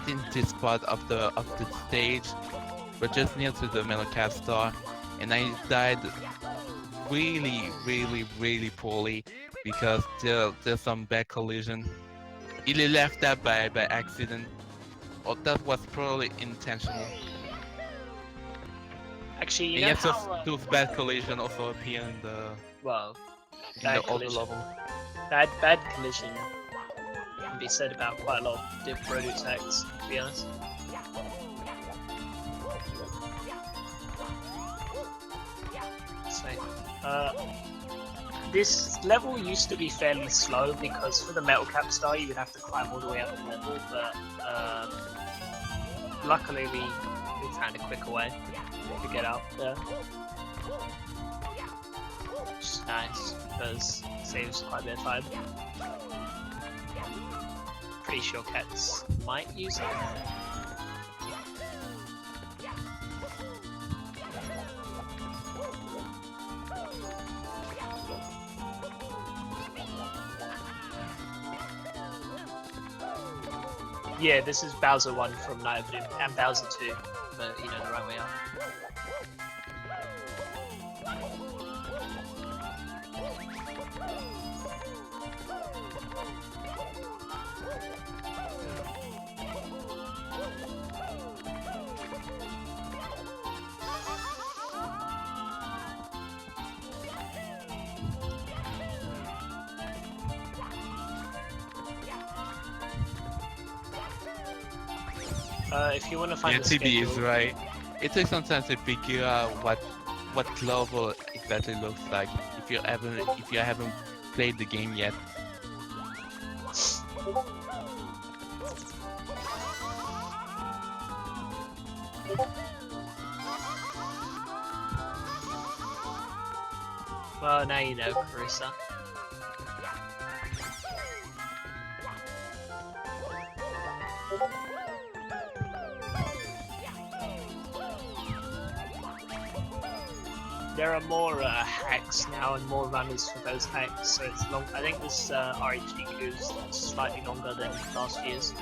in this part of the stage, but just near to the metal cap star, and I died really poorly because there's some bad collision. Either left that by accident, or that was probably intentional.
Actually, you
And
know
yes,
how...
those bad collision also appear in the
bad
older
collision.
level.
Bad collision can be said about quite a lot of different Brodu attacks, to be honest. So, this level used to be fairly slow because for the metal cap star you would have to climb all the way up the level, but luckily we found a quicker way to get up there. Which is nice because it saves quite a bit of time. Pretty sure cats might use it. Yeah, this is Bowser 1 from Night of Doom, and Bowser 2, but you know the right way up. If you want to find
Yeah,
the
TB
schedule,
is right. It takes some time to figure out what level exactly looks like if you haven't played the game yet.
well, now you know, Carissa. There are more hacks now and more runners for those hacks, so it's long. I think this RHDQ is slightly longer than last year's.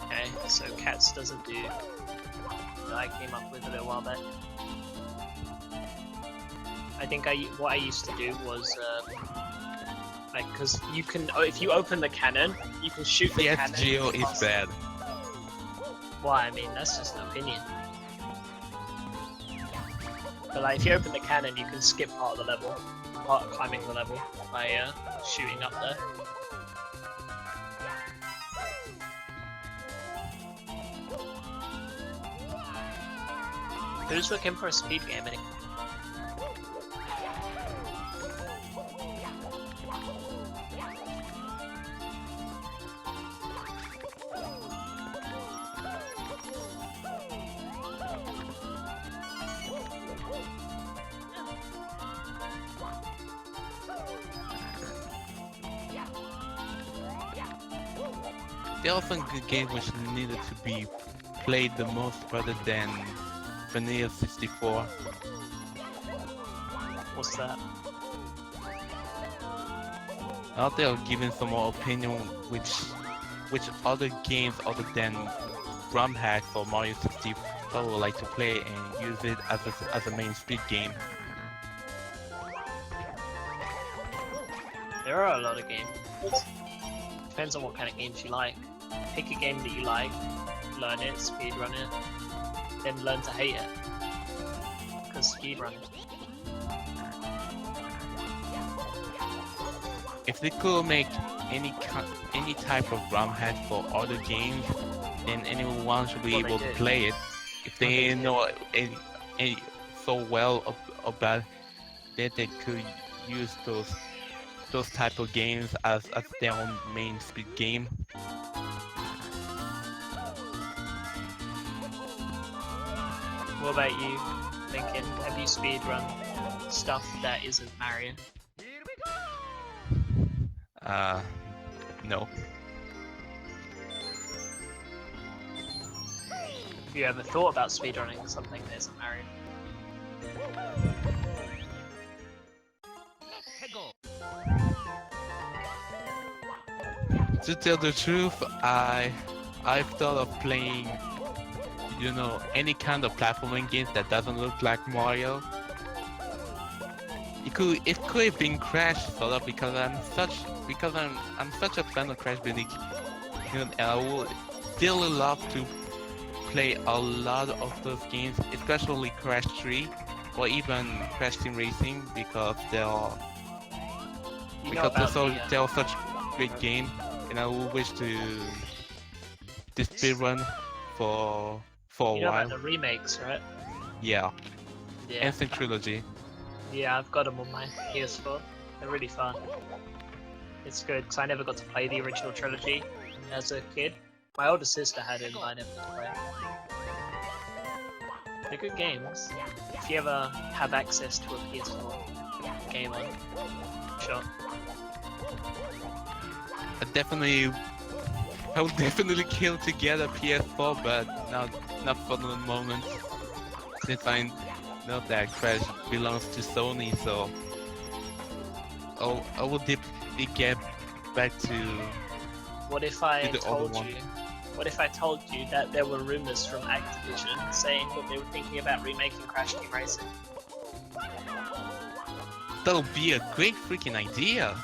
Okay, so Cats doesn't do that I came up with a little while back. I think what I used to do was like, because you can, if you open the cannon, you can shoot the cannon.
Geo is bad.
Well, I mean, that's just an opinion. But like, if you open the cannon, you can skip part of the level, part of climbing the level, by shooting up there. Who's looking for a speed game anyway?
There are some good games which needed to be played the most rather than Vanilla 64.
What's that?
Out there giving some more opinion which other games other than ROM hacks or Mario 64 would like to play and use it as a main speed game.
There are a lot of games. Depends on what kind of games you like. Pick a game that you like, learn it, speedrun it, then learn to hate it. Because speedrun.
If they could make any type of ROM hack for other games, then anyone should be able to play it. If they know any so well about that, they could use those type of games as their own main speed game.
What about you, Lincoln? Have you speedrun stuff that isn't Mario?
No.
Have you ever thought about speedrunning something that isn't Mario?
To tell the truth, I've thought of playing, you know, any kind of platforming games that doesn't look like Mario. It could have been Crash sort of because I'm such a fan of Crash Bandicoot, you know, and I would still love to play a lot of those games, especially Crash 3 or even Crash Team Racing because they're such great games, and I would wish to speedrun for a
You know
while.
about the remakes, right?
Yeah.
Yeah.
Instant Trilogy.
Yeah, I've got them on my PS4. They're really fun. It's good because I never got to play the original trilogy as a kid. My older sister had it, but I never got to play it. They're good games. If you ever have access to a PS4 game on, sure.
I would definitely kill to get a PS4, but not for the moment, since Note that Crash belongs to Sony, so I will get back to
What if I
the other
told
one.
you? What if I told you that there were rumors from Activision saying that they were thinking about remaking Crash Team Racing?
That would be a great freaking idea.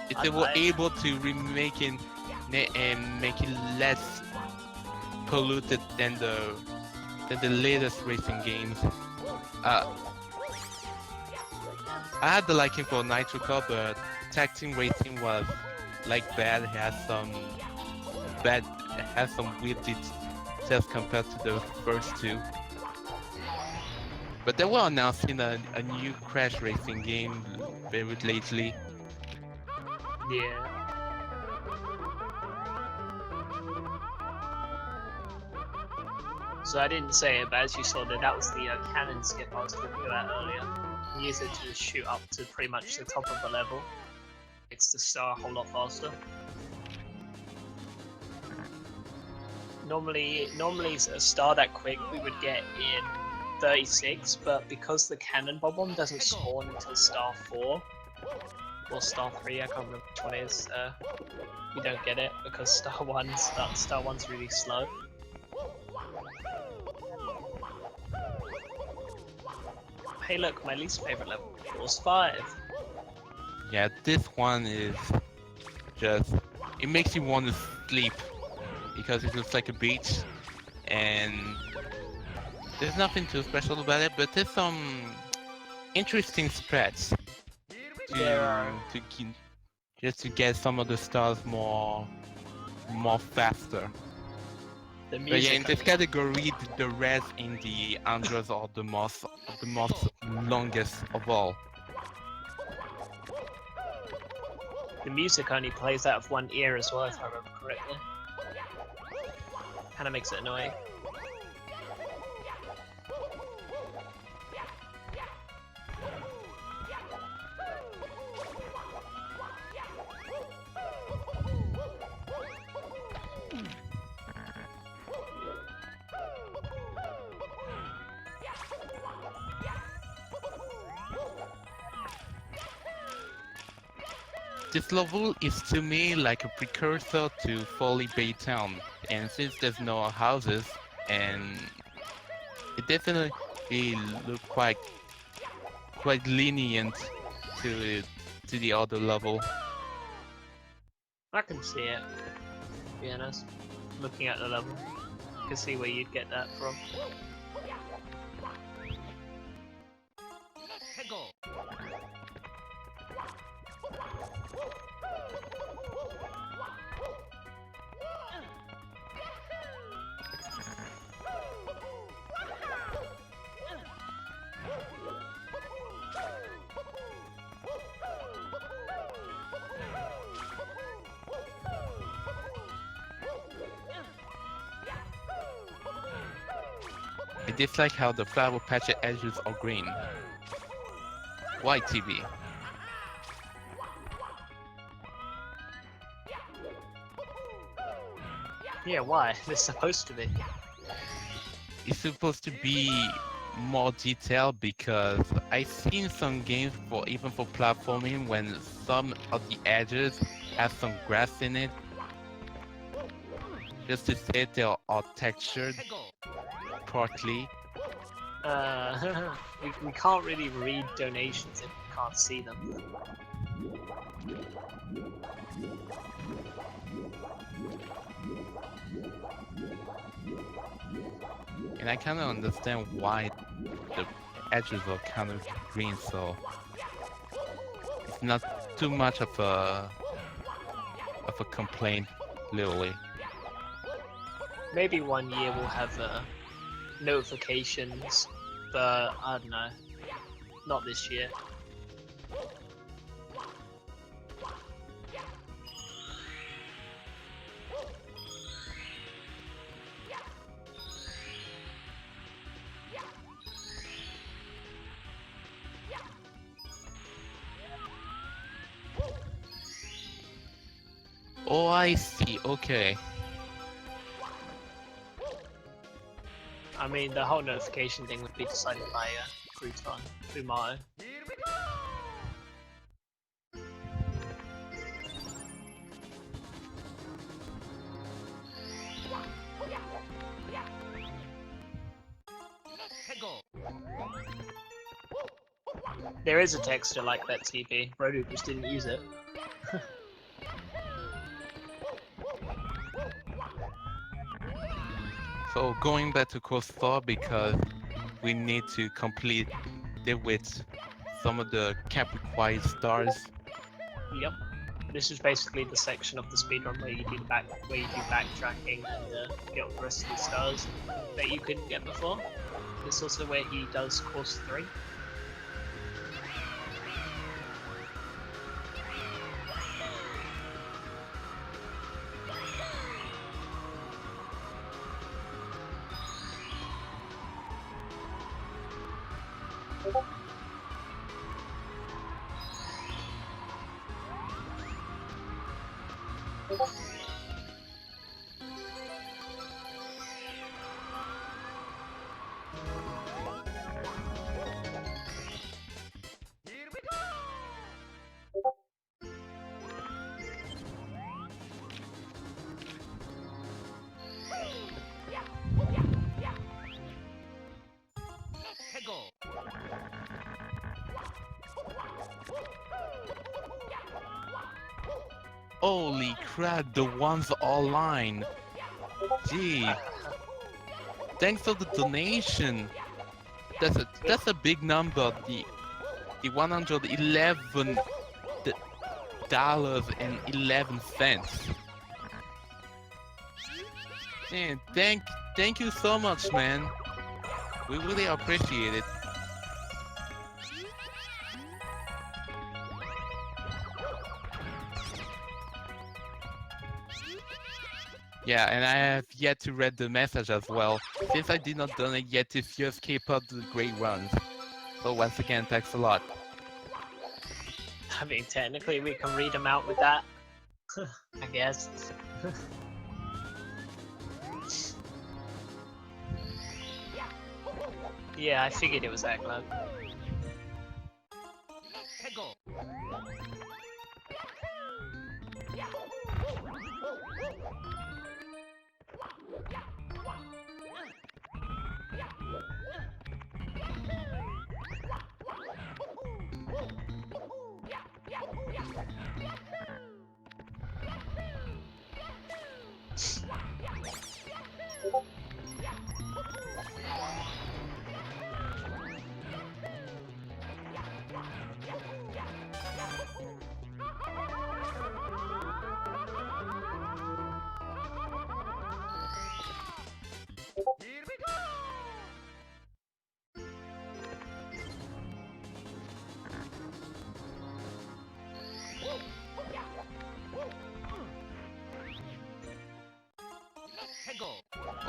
If they
I'd
were
buy it.
able to remake it and make it less polluted than the latest racing games. I had the liking for Nitro Cup, but Tag Team Racing was like bad. It has some weird details compared to the first two. But they were announcing a new Crash Racing game very lately.
Yeah. So I didn't say it, but as you saw that was the cannon skip I was talking about earlier. You use it to just shoot up to pretty much the top of the level. Makes the star a whole lot faster. Normally a star that quick we would get in 36, but because the cannon bomb doesn't spawn until star 4 or star 3, I can't remember which one it is. You don't get it because star 1's really slow. Hey look, my least favorite level was 5.
Yeah, this one is just, it makes you want to sleep because it looks like a beach and there's nothing too special about it, but there's some interesting spreads just to get some of the stars more faster.
The
But yeah,
music
in this category, the reds in the Andros are the most longest of all.
The music only plays out of one ear as well, if I remember correctly. Kinda makes it annoying.
This level is to me like a precursor to Folly Bay Town, and since there's no houses, and it definitely look quite lenient to the other level.
I can see it, to be honest. Looking at the level, I can see where you'd get that from.
I dislike how the flower patch edges are green. Why, TV?
Yeah, why? They're supposed to be.
It's supposed to be more detailed because I've seen some games even for platforming when some of the edges have some grass in it. Just to say they are textured partly.
We can't really read donations if we can't see them.
And I kind of understand why the edges are kind of green, so it's not too much of a complaint, literally.
Maybe one year we'll have notifications, but I don't know. Not this year.
Oh, I see. Okay.
I mean, the whole notification thing would be decided by Fumato. There is a texture like that TP. Rodu just didn't use it.
So going back to course 4 because we need to complete it with some of the cap required stars.
Yep. This is basically the section of the speedrun where you do backtracking and get all the rest of the stars that you couldn't get before. This is also where he does course 3.
Holy crap, the ones online. Gee. Thanks for the donation. That's a big number. The $111 and 11 cents. Man, thank you so much, man. We really appreciate it. Yeah, and I have yet to read the message as well, since I did not donate yet to just keep up the great runs. So once again, thanks a lot.
I mean, technically we can read them out with that. I guess. Yeah, I figured it was that glove.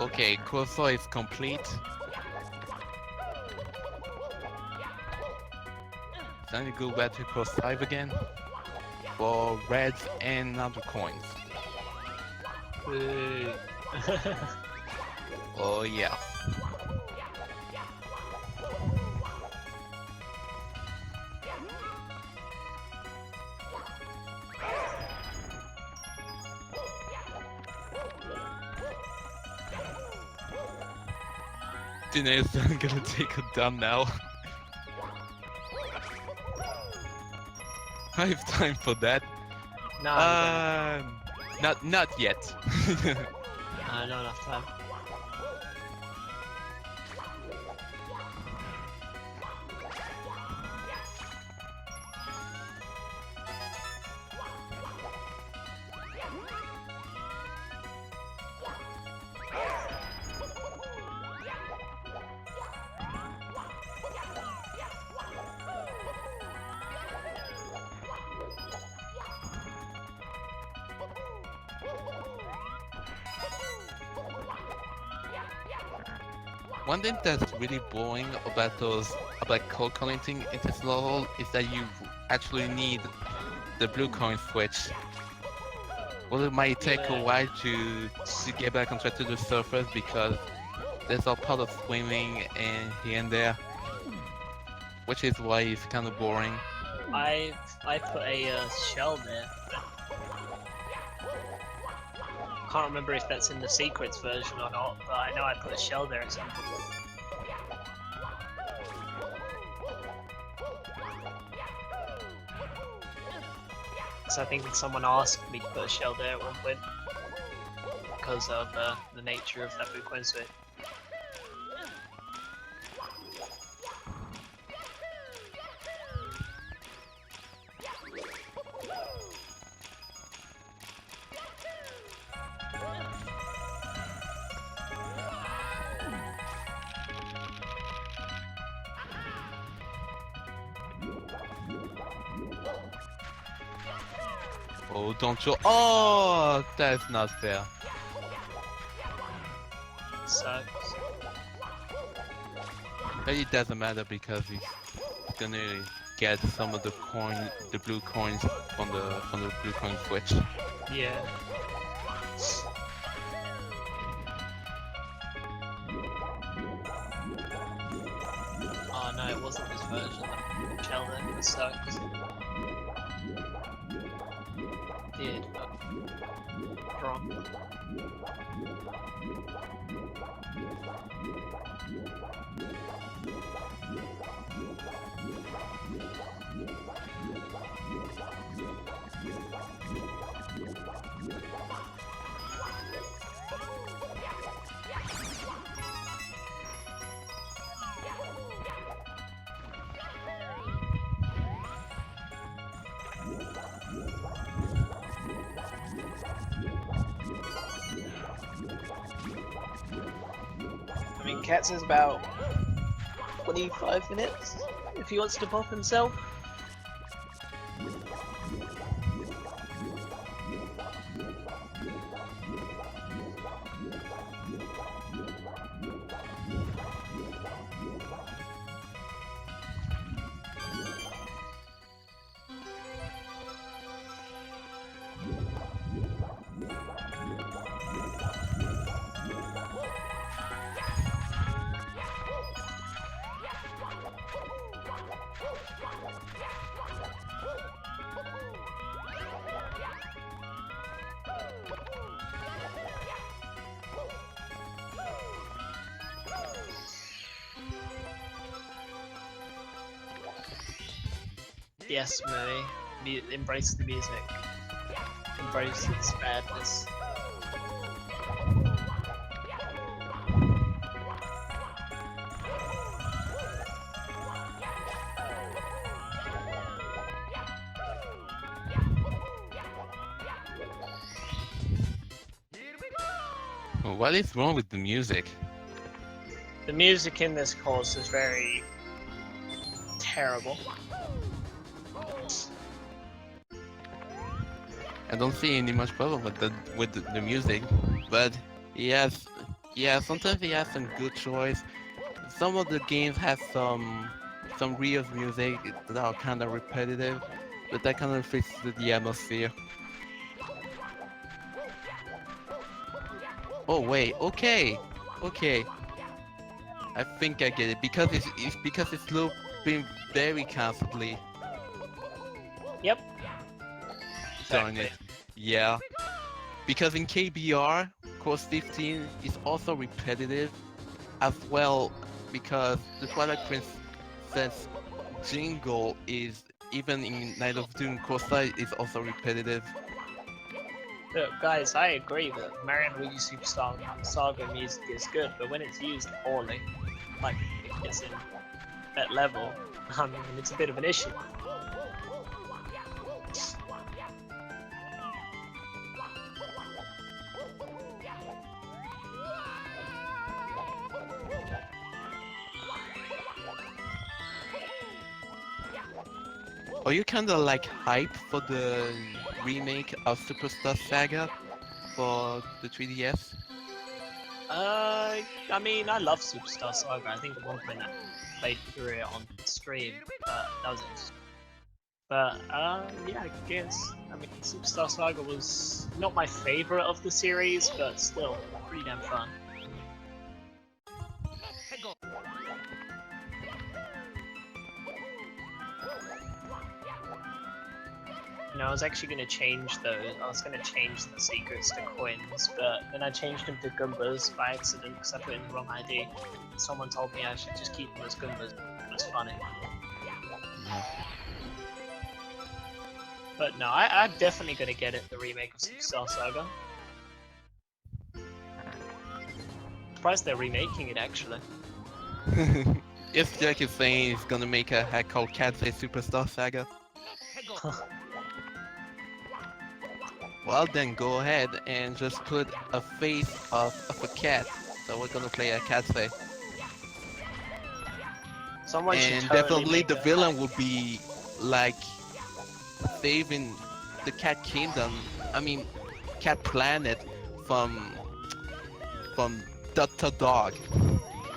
Okay, course 4 is complete. Then you go back to course 5 again for reds and other coins. Oh yeah. Dinesh, I'm gonna take a dump now. I have time for that.
No,
not yet.
not enough time.
One thing that's really boring about code collecting in this level is that you actually need the blue coin switch. Well, it might take a while to get back on track to the surface because there's a part of swimming and here and there, which is why it's kind of boring.
I put a shell there. Can't remember if that's in the secrets version or not, but I know I put a shell there at some point. So I think someone asked me to put a shell there at one point because of the nature of that frequency.
Oh, don't you? Oh, that's not fair.
Sucks.
But it doesn't matter because he's gonna get some of the blue coins from the blue coin switch.
Yeah. Oh no, it wasn't this version. That shell there. That sucks. Did, but wrong. I mean, Katz is about 25 minutes if he wants to pop himself. Yes, Murray. Embrace the music. Embrace its badness.
What is wrong with the music?
The music in this course is very terrible.
I don't see any much problem with the music, but sometimes he has some good choice. Some of the games have some real music that are kind of repetitive, but that kind of fits the atmosphere. Oh wait, okay. I think I get it because it's looping very constantly.
Yep.
Darn
Exactly.
it. Yeah. Because in KBR, course 15 is also repetitive as well, because the Twilight Princess jingle is, even in Night of Doom course 5, is also repetitive.
Look, guys, I agree that Mario & Luigi Superstar Saga music is good, but when it's used poorly, like if it's in that level, I mean, it's a bit of an issue.
Are you kinda like hype for the remake of Superstar Saga for the 3DS?
I mean, I love Superstar Saga. I think at one point I played through it on stream, but that was it. But, yeah, I guess. I mean, Superstar Saga was not my favorite of the series, but still pretty damn fun. I was actually going to change those. I was going to change the secrets to coins, but then I changed them to Goombas by accident because I put in the wrong ID. Someone told me I should just keep them as Goombas. It was funny.
Yeah.
But no, I'm definitely going to get it, the remake of Superstar Saga. Surprised they're remaking it, actually.
If Jack is saying he's gonna make a hack called Katze Superstar Saga, well then go ahead and just put a face of a cat. So we're gonna play a Katze.
Someone should
And
totally
definitely
make
the
a
villain
hack.
will be like saving the cat kingdom, I mean cat planet from Dr. Dog.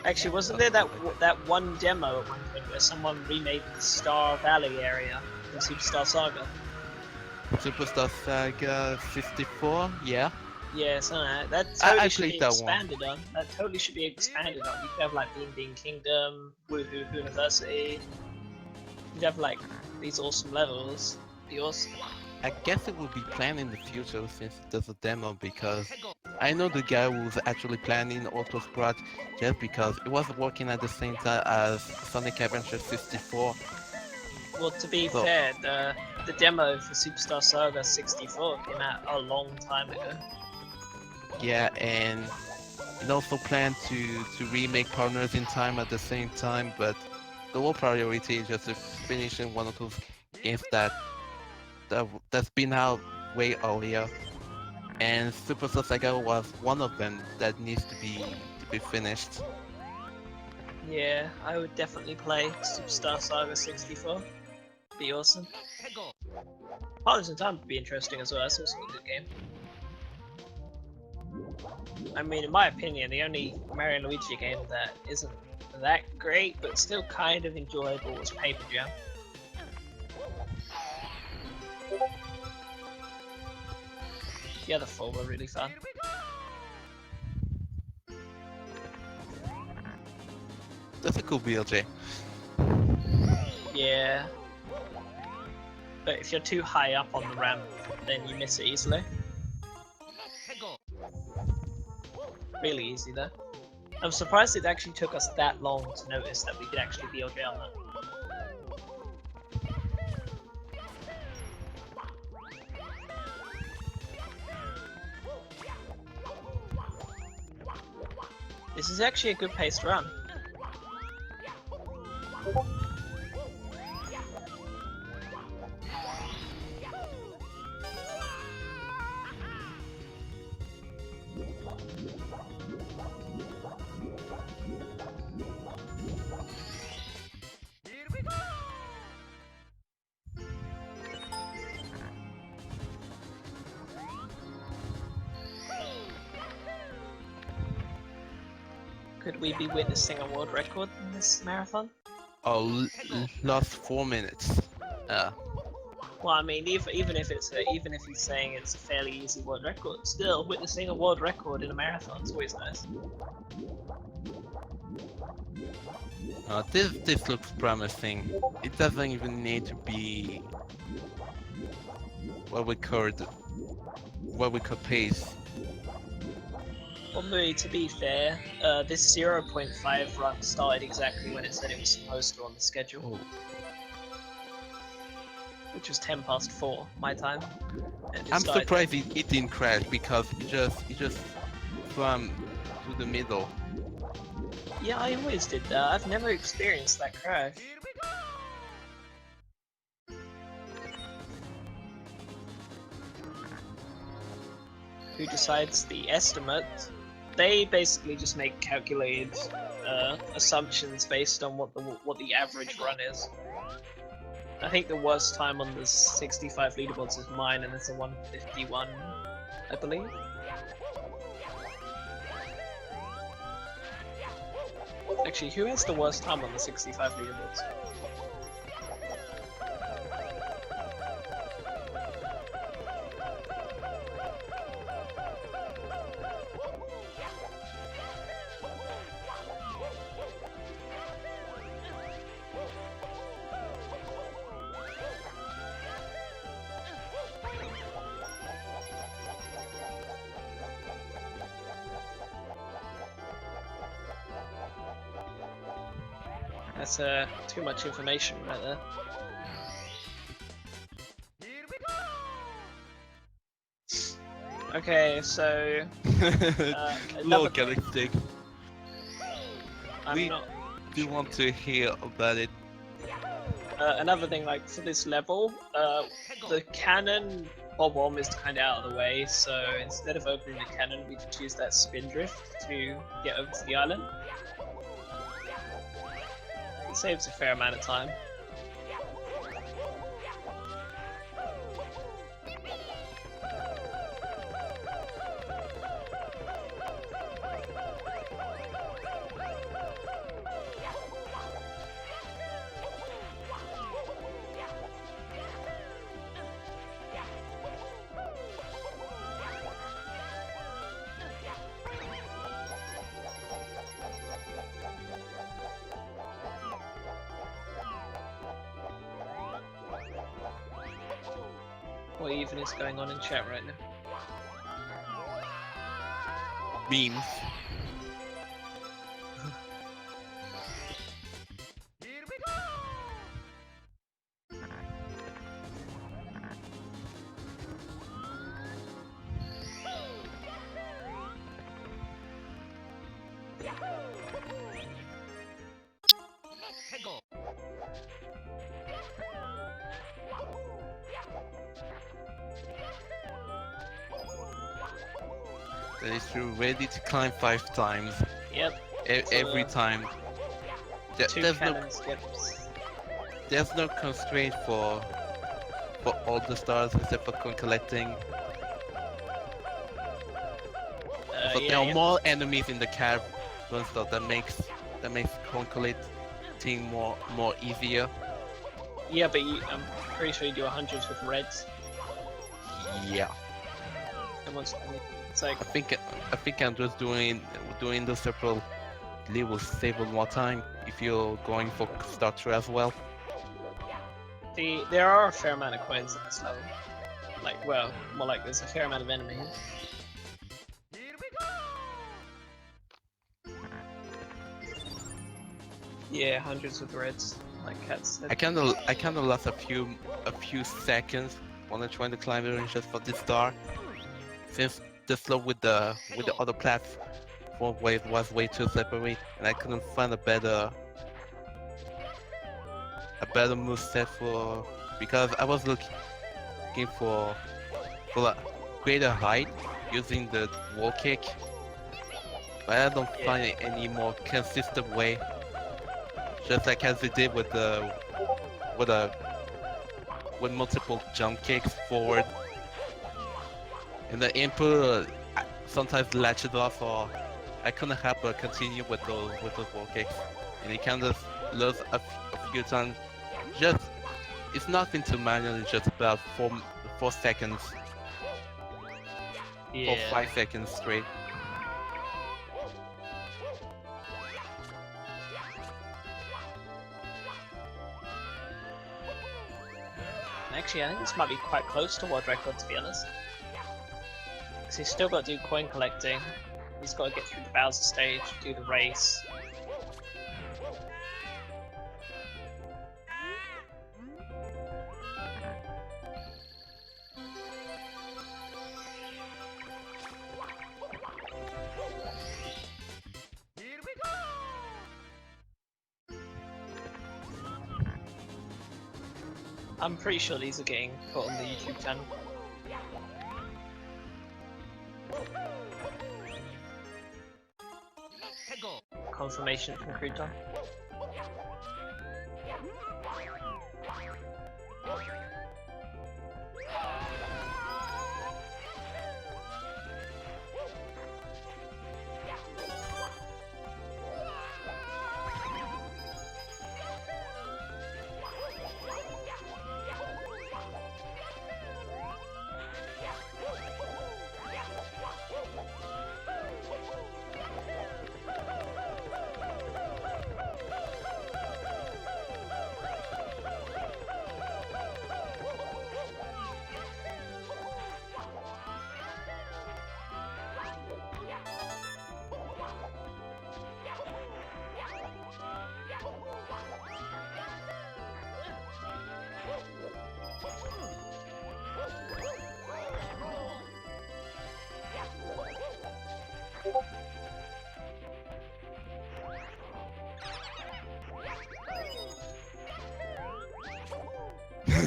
Actually, wasn't there that one demo at one point where someone remade the Star Valley area in Superstar Saga?
Superstar Saga 64, yeah.
Yeah, something like that. That
I
totally should
played
be
that one.
expanded on. That totally should be expanded on. You could have like Bean Bean Kingdom, Woohoo University. You'd have like these awesome levels. Be awesome.
I guess it will be planned in the future since there's a demo, because I know the guy who was actually planning Autosprat just because it was working at the same time as Sonic Adventure 64.
Well, to be
So-
fair, the demo for Superstar Saga 64 came out a long time ago.
Yeah, and it also planned to remake Partners in Time at the same time, but the whole priority is just to finishing one of those games that's been out way earlier. And Superstar Saga was one of them that needs to be finished.
Yeah, I would definitely play Superstar Saga 64. Be awesome. Partners in Time would be interesting as well. That's also a good game. I mean, in my opinion, the only Mario and Luigi game that isn't that great but still kind of enjoyable was Paper Jam. The other four were really fun.
That's a cool BLJ.
Yeah. But if you're too high up on the ramp, then you miss it easily. Really easy though. I'm surprised it actually took us that long to notice that we could actually BLJ on that. This is actually a good paced run. Could we be witnessing a world record in this marathon?
Oh, last 4 minutes.
Well, I mean, even if he's saying it's a fairly easy world record, still witnessing a world record in a marathon is always nice.
This looks promising. It doesn't even need to be what we could pace.
Although, to be fair, this 0.5 run started exactly when it said it was supposed to on the schedule, which was 10 past 4 my time. And it
I'm
started-
surprised it didn't crash because it just swam to the middle.
Yeah, I always did that. I've never experienced that crash. Who decides the estimate? They basically just make calculated assumptions based on what the average run is. I think the worst time on the 65 leaderboards is mine, and it's a 151, I believe. Actually, who has the worst time on the 65 leaderboards? That's too much information right there. Okay, so
Lol,
another thing.
Galaxy.
I'm
We
not.
do want to hear about it.
Another thing, like for this level, the cannon bomb is kind of out of the way. So instead of opening the cannon, we just use that spin drift to get over to the island. It saves a fair amount of time. What even is going on in chat right now?
Memes. That is true. Ready to climb 5 times.
Yep.
Every time.
Two
There's
cannon skips.
there's no constraint for all the stars except for coin collecting. But there are more enemies in the cavern, so that makes coin collecting more easier.
Yeah, but I'm pretty sure you do 100s with reds.
Yeah.
And once, it's like
I think I'm just doing the several levels save one more time if you're going for starter as well.
there are a fair amount of coins in this level. Like, well, more like there's a fair amount of enemies. Yeah, hundreds with reds, like Kat said.
I kind of lost a few seconds when I trying to climb it just for this star, since the slope with the other platform wave was way too separate, and I couldn't find a better moveset for, because I was looking for a greater height using the wall kick, but I don't find any more consistent way. Just like as they did with multiple jump kicks forward, and the input sometimes latches off, or I couldn't help but continue with those wall kicks, and it kind of lost a few times. Just it's nothing too manual. It's just about 4 seconds, 5 seconds straight.
Actually, I think this might be quite close to world record, to be honest. Because he's still got to do coin collecting. He's got to get through the Bowser stage, do the race. I'm pretty sure these are getting put on the YouTube channel. Confirmation from Crouton.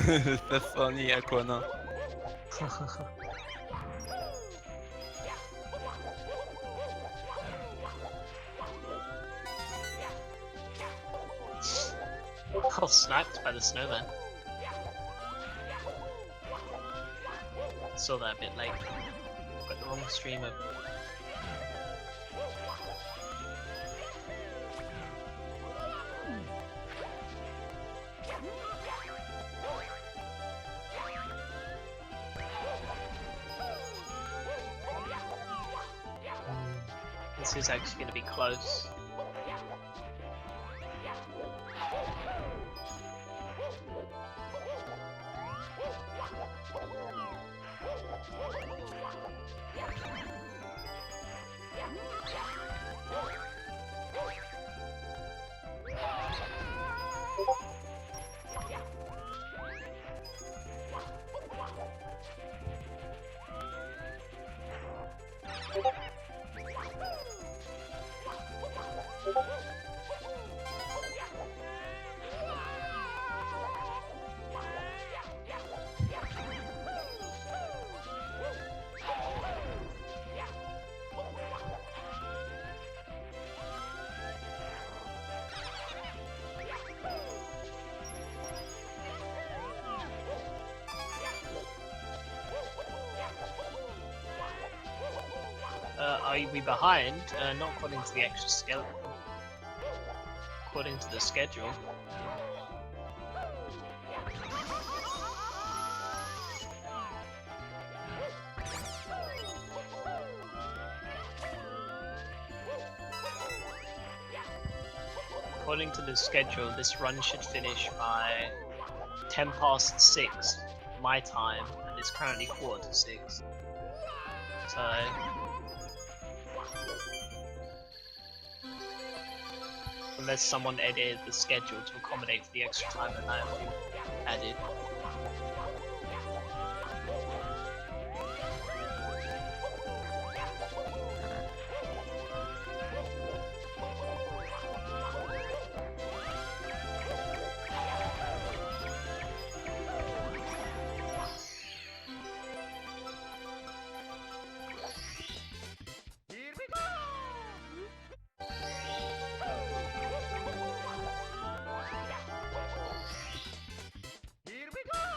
That's funny, Aquana.
Oh, sniped by the snowman. Saw that a bit late. Got the wrong streamer. This is actually going to be close. Are we behind? Not according to the extra skeleton. According to the schedule. According to the schedule, this run should finish by 10 past 6 my time, and it's currently 5:45. So unless someone edited the schedule to accommodate for the extra time that might have been added.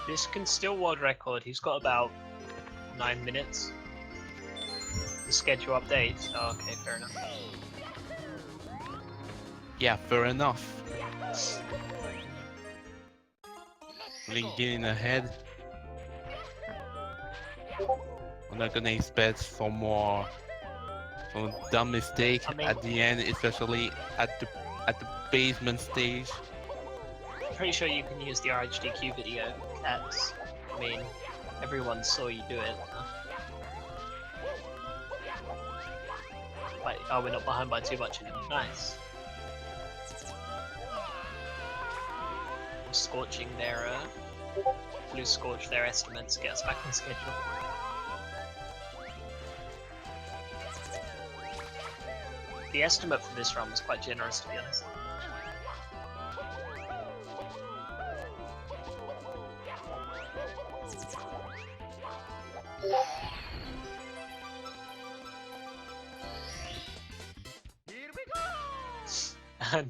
This can still world record. He's got about 9 minutes. The schedule updates. Oh, okay, fair enough.
Yeah, fair enough. Link getting ahead. I'm not gonna expect some dumb mistake at the end, especially at the basement stage.
I'm pretty sure you can use the RHDQ video, Cats. I mean, everyone saw you do it. Wait, oh, we're not behind by too much anymore. Nice. Scorching their blue scorch their estimates to get us back on schedule. The estimate for this run was quite generous, to be honest.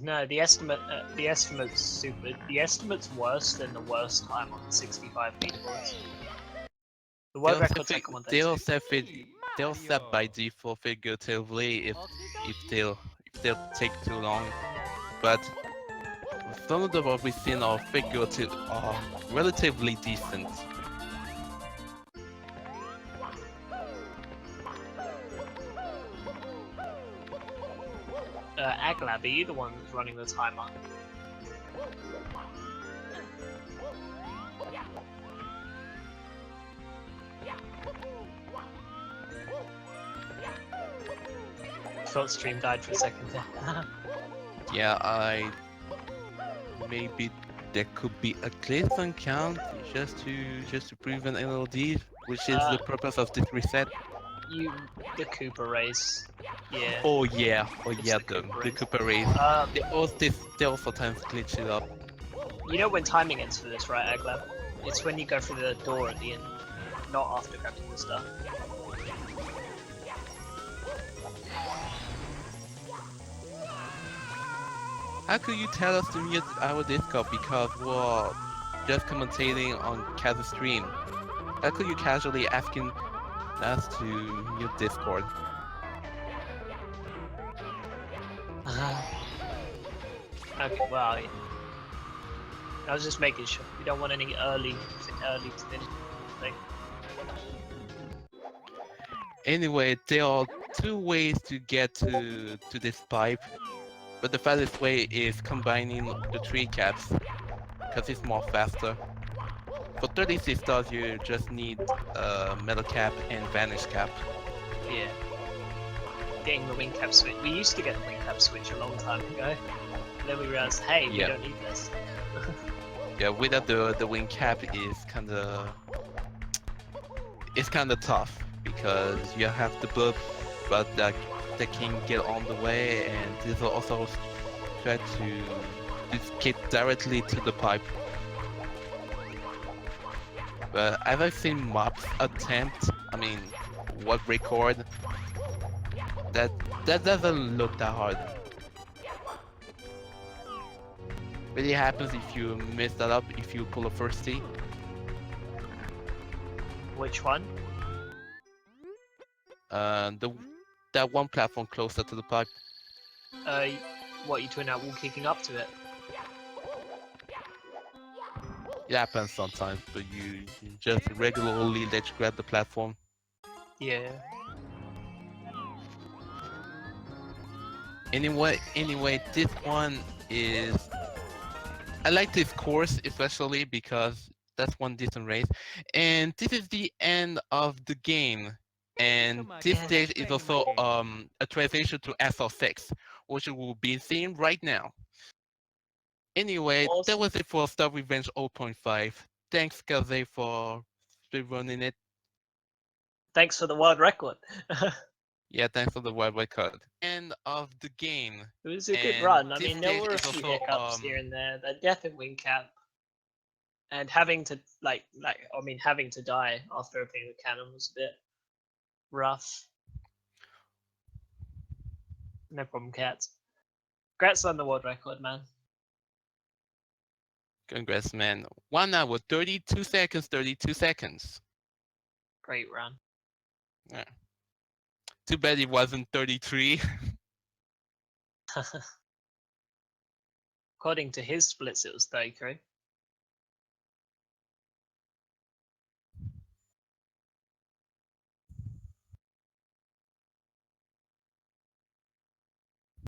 No, the estimate's super. The estimate's worse than the worst time on the 65 leaderboards. The world record's like 132.
They'll set by default figuratively if they'll take too long, but some of the what we've seen are figurative are relatively decent.
Aglab, are you the one that's running the timer? Thought stream died for a second there.
Yeah, maybe there could be a glitch on count just to prove an LLD, which is the purpose of this reset.
The Cooper race. Yeah.
Oh yeah, the Cooper race. They also sometimes glitch it up.
You know when timing ends for this, right, Aglab? It's when you go through the door at the end, not after grabbing the star.
How could you tell us to mute our Discord because we're just commentating on Kaz's stream? How could you casually asking us to mute Discord?
Okay, well, I was just making sure. We don't want any early to finish thing.
Anyway, there are two ways to get to this pipe, but the fastest way is combining the 3 caps, because it's more faster. For 36 stars, you just need metal cap and vanish cap.
Yeah. Getting the wing cap switch. We used to get the wing cap switch a long time ago. And then we realized, hey, we don't need this.
Yeah, without the wing cap is kinda tough because you have to build, but that can get on the way, and this will also try to just get directly to the pipe. But I've seen mobs attempt, what record, that doesn't look that hard. Really happens if you mess that up, if you pull a first tee.
Which one?
That one platform closer to the pipe.
What, you twin out wall kicking up to it?
It happens sometimes, but you just regularly let you grab the platform.
Yeah.
Anyway, this one is... I like this course especially because that's one decent race. And this is the end of the game. And this stage is also a transition to SL6, which we will be seeing right now. Anyway,
Awesome.
that was it for Star Revenge 0.5. Thanks, Kaze, for running it.
Thanks for the world record.
Yeah, thanks for the world record. End of the game.
It was a good
And
run. I
this
mean, there
stage
were a
is
few
also,
hiccups here and there. The death at wing cap, and having to having to die after opening the cannon was a bit rough. No problem, cats. Congrats on the world record, man.
Congrats, man. 1 hour, 32 seconds, 32 seconds.
Great run.
Yeah. Too bad it wasn't 33.
According to his splits, it was 33.